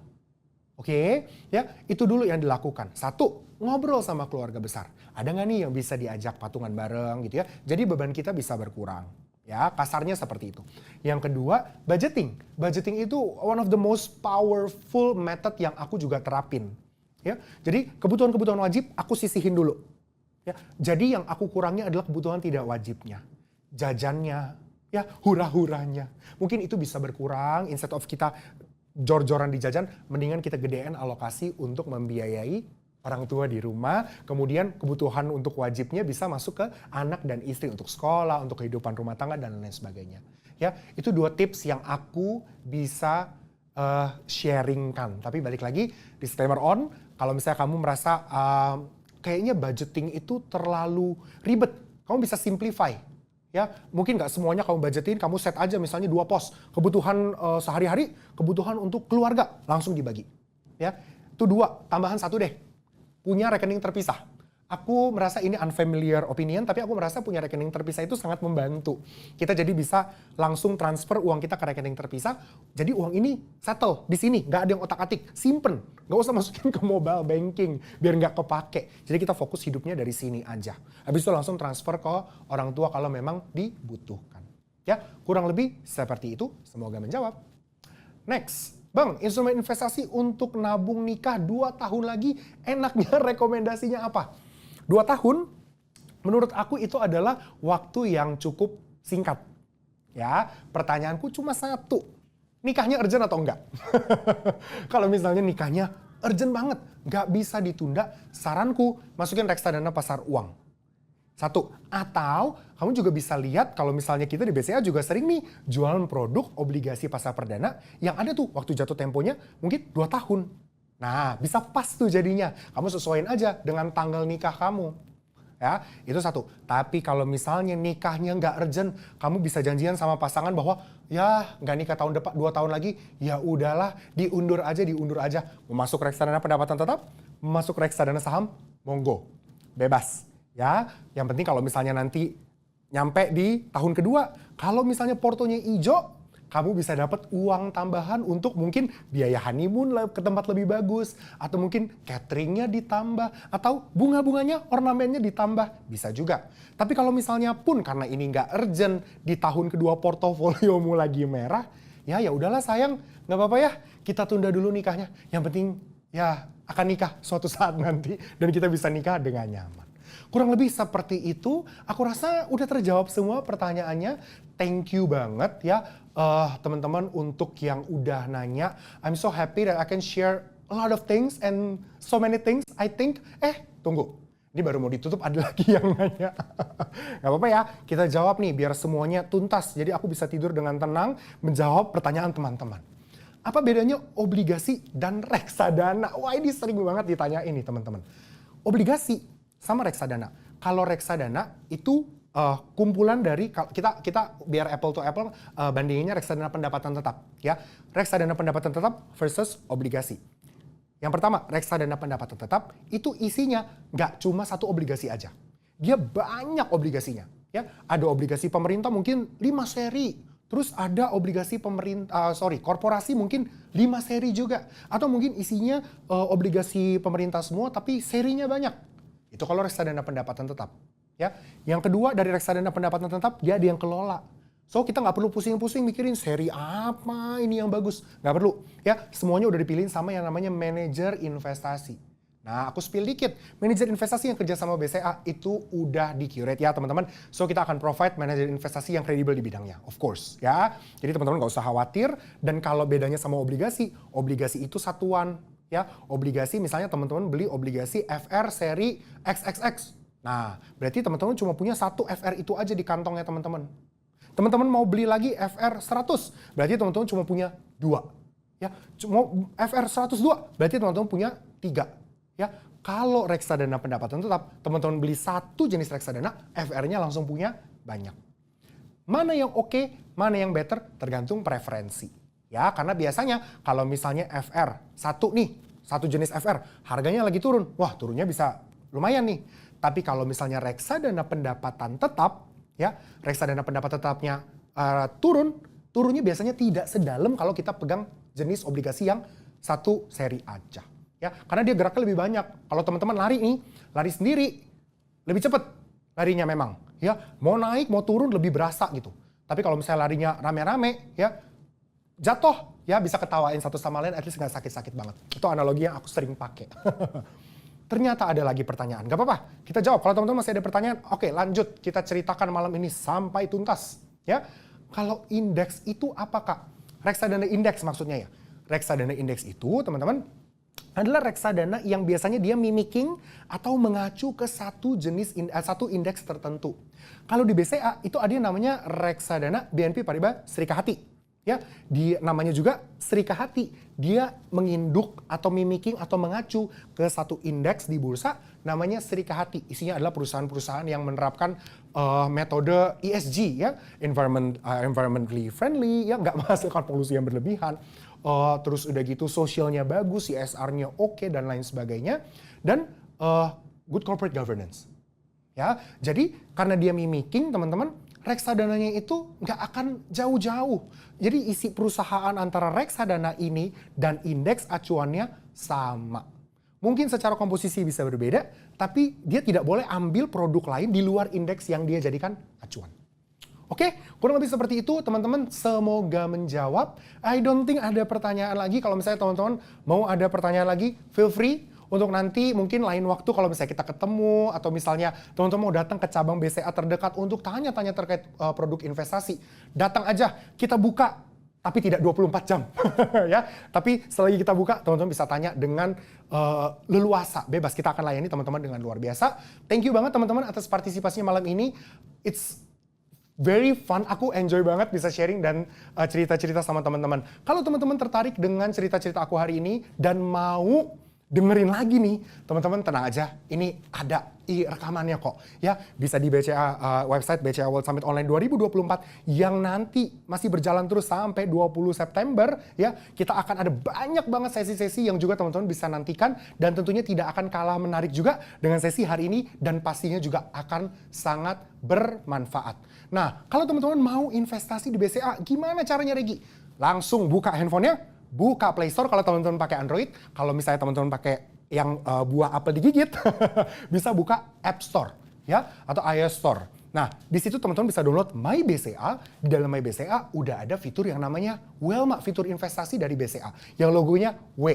Oke, ya itu dulu yang dilakukan. Satu, ngobrol sama keluarga besar. Ada nggak nih yang bisa diajak patungan bareng gitu ya. Jadi beban kita bisa berkurang. Ya, kasarnya seperti itu. Yang kedua, budgeting. Budgeting itu one of the most powerful method yang aku juga terapin. Ya, jadi kebutuhan-kebutuhan wajib aku sisihin dulu. Ya, jadi yang aku kurangi adalah kebutuhan tidak wajibnya. Jajannya, ya hura-huranya. Mungkin itu bisa berkurang, instead of kita jor-joran di jajan, mendingan kita gedein alokasi untuk membiayai orang tua di rumah. Kemudian kebutuhan untuk wajibnya bisa masuk ke anak dan istri untuk sekolah, untuk kehidupan rumah tangga dan lain sebagainya. Ya, itu 2 tips yang aku bisa sharingkan. Tapi balik lagi, disclaimer on, kalau misalnya kamu merasa kayaknya budgeting itu terlalu ribet, kamu bisa simplify. Ya, mungkin nggak semuanya kamu budgetin, kamu set aja misalnya 2 pos. Kebutuhan sehari-hari, kebutuhan untuk keluarga, langsung dibagi. Ya, itu 2, tambahan 1 deh. Punya rekening terpisah. Aku merasa ini unfamiliar opinion, tapi aku merasa punya rekening terpisah itu sangat membantu. Kita jadi bisa langsung transfer uang kita ke rekening terpisah. Jadi uang ini settle di sini, nggak ada yang otak-atik, simpen. Nggak usah masukin ke mobile banking, biar nggak kepake. Jadi kita fokus hidupnya dari sini aja. Habis itu langsung transfer ke orang tua kalau memang dibutuhkan. Ya, kurang lebih seperti itu. Semoga menjawab. Next. Bang, instrumen investasi untuk nabung nikah 2 tahun lagi, enaknya rekomendasinya apa? 2 tahun, menurut aku itu adalah waktu yang cukup singkat. Ya, pertanyaanku cuma 1. Nikahnya urgent atau enggak? Kalau misalnya nikahnya urgent banget, nggak bisa ditunda, saranku masukin reksadana pasar uang. 1. Atau kamu juga bisa lihat kalau misalnya kita di BCA juga sering nih jualan produk obligasi pasar perdana yang ada tuh waktu jatuh temponya mungkin 2 tahun. Nah, bisa pas tuh jadinya. Kamu sesuaiin aja dengan tanggal nikah kamu. Ya, itu satu. Tapi kalau misalnya nikahnya nggak urgent, kamu bisa janjian sama pasangan bahwa ya nggak nikah tahun depan, 2 tahun lagi, ya udahlah, diundur aja. Mau masuk reksadana pendapatan tetap, masuk reksadana saham, monggo, bebas. Ya, yang penting kalau misalnya nanti nyampe di tahun kedua, kalau misalnya portonya hijau, kamu bisa dapat uang tambahan untuk mungkin biaya honeymoon ke tempat lebih bagus, atau mungkin cateringnya ditambah, atau bunga-bunganya, ornamennya ditambah, bisa juga. Tapi kalau misalnya pun karena ini nggak urgent, di tahun kedua portofoliomu lagi merah, ya udahlah sayang, nggak apa-apa ya, kita tunda dulu nikahnya. Yang penting ya akan nikah suatu saat nanti, dan kita bisa nikah dengan nyaman. Kurang lebih seperti itu, aku rasa udah terjawab semua pertanyaannya. Thank you banget ya teman-teman untuk yang udah nanya. I'm so happy that I can share a lot of things and so many things. I think, tunggu. Ini baru mau ditutup, ada lagi yang nanya. Gak apa-apa ya, kita jawab nih biar semuanya tuntas. Jadi aku bisa tidur dengan tenang menjawab pertanyaan teman-teman. Apa bedanya obligasi dan reksadana? Wah, ini sering banget ditanya ini teman-teman. Obligasi sama reksadana. Kalau reksadana itu kumpulan dari kita biar apple to apple bandinginnya reksadana pendapatan tetap ya. Reksadana pendapatan tetap versus obligasi. Yang pertama, reksadana pendapatan tetap itu isinya nggak cuma satu obligasi aja. Dia banyak obligasinya ya. Ada obligasi pemerintah mungkin 5 seri. Terus ada obligasi korporasi mungkin 5 seri juga. Atau mungkin isinya obligasi pemerintah semua tapi serinya banyak. Itu kalau reksadana pendapatan tetap. Ya, yang kedua dari reksadana pendapatan tetap dia ada yang kelola. So kita nggak perlu pusing-pusing mikirin seri apa ini yang bagus, nggak perlu. Ya, semuanya udah dipilihin sama yang namanya manajer investasi. Nah, aku spill dikit. Manajer investasi yang kerja sama BCA itu udah di-curate ya teman-teman. So kita akan provide manajer investasi yang kredibel di bidangnya, of course ya. Jadi teman-teman nggak usah khawatir. Dan kalau bedanya sama obligasi itu satuan. Ya, obligasi misalnya teman-teman beli obligasi FR seri XXX. Nah, berarti teman-teman cuma punya satu FR itu aja di kantongnya teman-teman. Teman-teman mau beli lagi FR 100, berarti teman-teman cuma punya 2. Ya, mau FR 102, berarti teman-teman punya 3. Ya, kalau reksadana pendapatan tetap, teman-teman beli satu jenis reksadana, FR-nya langsung punya banyak. Mana yang oke, mana yang better, tergantung preferensi. Ya, karena biasanya kalau misalnya FR satu jenis FR, harganya lagi turun. Wah, turunnya bisa lumayan nih. Tapi kalau misalnya reksadana pendapatan tetap, ya, reksadana pendapatan tetapnya turunnya biasanya tidak sedalam kalau kita pegang jenis obligasi yang satu seri aja. Ya, karena dia geraknya lebih banyak. Kalau teman-teman lari sendiri, lebih cepat larinya memang. Ya, mau naik, mau turun lebih berasa gitu. Tapi kalau misalnya larinya rame-rame, ya, jatuh, ya bisa ketawain satu sama lain, at least nggak sakit-sakit banget. Itu analogi yang aku sering pakai. Ternyata ada lagi pertanyaan. Gak apa-apa, kita jawab. Kalau teman-teman masih ada pertanyaan, oke lanjut. Kita ceritakan malam ini sampai tuntas. Ya, kalau indeks itu apa Kak? Reksadana indeks maksudnya ya. Reksadana indeks itu teman-teman adalah reksadana yang biasanya dia mimicking atau mengacu ke satu indeks tertentu. Kalau di BCA itu ada yang namanya reksadana BNP Paribas Serikahati. Ya, namanya juga Serikahati. Dia menginduk atau mimicking atau mengacu ke satu indeks di bursa namanya Serikahati. Isinya adalah perusahaan-perusahaan yang menerapkan metode ESG ya, environmentally friendly, ya nggak menghasilkan polusi yang berlebihan. Terus udah gitu sosialnya bagus, CSR-nya oke dan lain sebagainya. Dan good corporate governance. Ya, jadi karena dia mimicking teman-teman, reksadananya itu nggak akan jauh-jauh. Jadi isi perusahaan antara reksadana ini dan indeks acuannya sama. Mungkin secara komposisi bisa berbeda, tapi dia tidak boleh ambil produk lain di luar indeks yang dia jadikan acuan. Oke, kurang lebih seperti itu teman-teman. Semoga menjawab. I don't think ada pertanyaan lagi. Kalau misalnya teman-teman mau ada pertanyaan lagi, feel free. Untuk nanti mungkin lain waktu kalau misalnya kita ketemu atau misalnya teman-teman mau datang ke cabang BCA terdekat untuk tanya-tanya terkait produk investasi, datang aja, kita buka tapi tidak 24 jam ya. Tapi selagi kita buka, teman-teman bisa tanya dengan leluasa, bebas. Kita akan layani teman-teman dengan luar biasa. Thank you banget teman-teman atas partisipasinya malam ini. It's very fun, aku enjoy banget bisa sharing dan cerita-cerita sama teman-teman. Kalau teman-teman tertarik dengan cerita-cerita aku hari ini dan mau dengerin lagi nih, teman-teman tenang aja, ini ada rekamannya kok. Ya, bisa di BCA website BCA World Summit Online 2024 yang nanti masih berjalan terus sampai 20 September ya. Kita akan ada banyak banget sesi-sesi yang juga teman-teman bisa nantikan dan tentunya tidak akan kalah menarik juga dengan sesi hari ini dan pastinya juga akan sangat bermanfaat. Nah, kalau teman-teman mau investasi di BCA, gimana caranya Regi? Langsung buka handphonenya, buka Play Store kalau teman-teman pakai Android. Kalau misalnya teman-teman pakai yang buah apel digigit, bisa buka App Store ya atau iOS Store. Nah, di situ teman-teman bisa download My BCA. Di dalam My BCA udah ada fitur yang namanya Welma, fitur investasi dari BCA yang logonya W.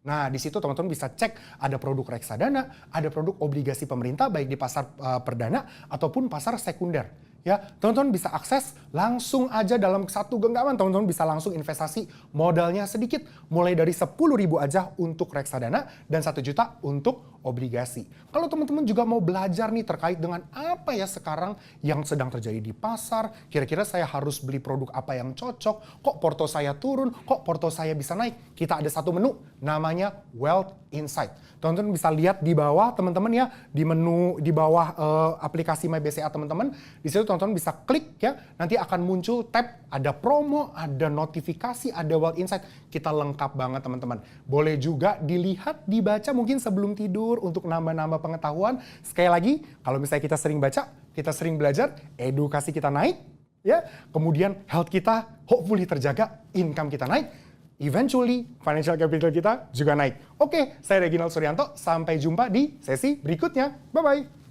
Nah, di situ teman-teman bisa cek ada produk reksadana, ada produk obligasi pemerintah baik di pasar perdana ataupun pasar sekunder. Ya, teman-teman bisa akses langsung aja dalam satu genggaman. Teman-teman bisa langsung investasi modalnya sedikit. Mulai dari 10.000 aja untuk reksadana dan 1 juta untuk obligasi. Kalau teman-teman juga mau belajar nih terkait dengan apa ya sekarang yang sedang terjadi di pasar. Kira-kira saya harus beli produk apa yang cocok. Kok porto saya turun, kok porto saya bisa naik. Kita ada satu menu namanya Wealth Insight. Teman-teman bisa lihat di bawah teman-teman ya. Di menu di bawah aplikasi My BCA teman-teman. Di situ teman-teman bisa klik ya, nanti akan muncul tab, ada promo, ada notifikasi, ada Wealth Insight. Kita lengkap banget teman-teman. Boleh juga dilihat, dibaca mungkin sebelum tidur untuk nambah-nambah pengetahuan. Sekali lagi, kalau misalnya kita sering baca, kita sering belajar, edukasi kita naik, ya. Kemudian health kita hopefully terjaga, income kita naik. Eventually, financial capital kita juga naik. Oke, saya Reginald Suryanto. Sampai jumpa di sesi berikutnya. Bye-bye.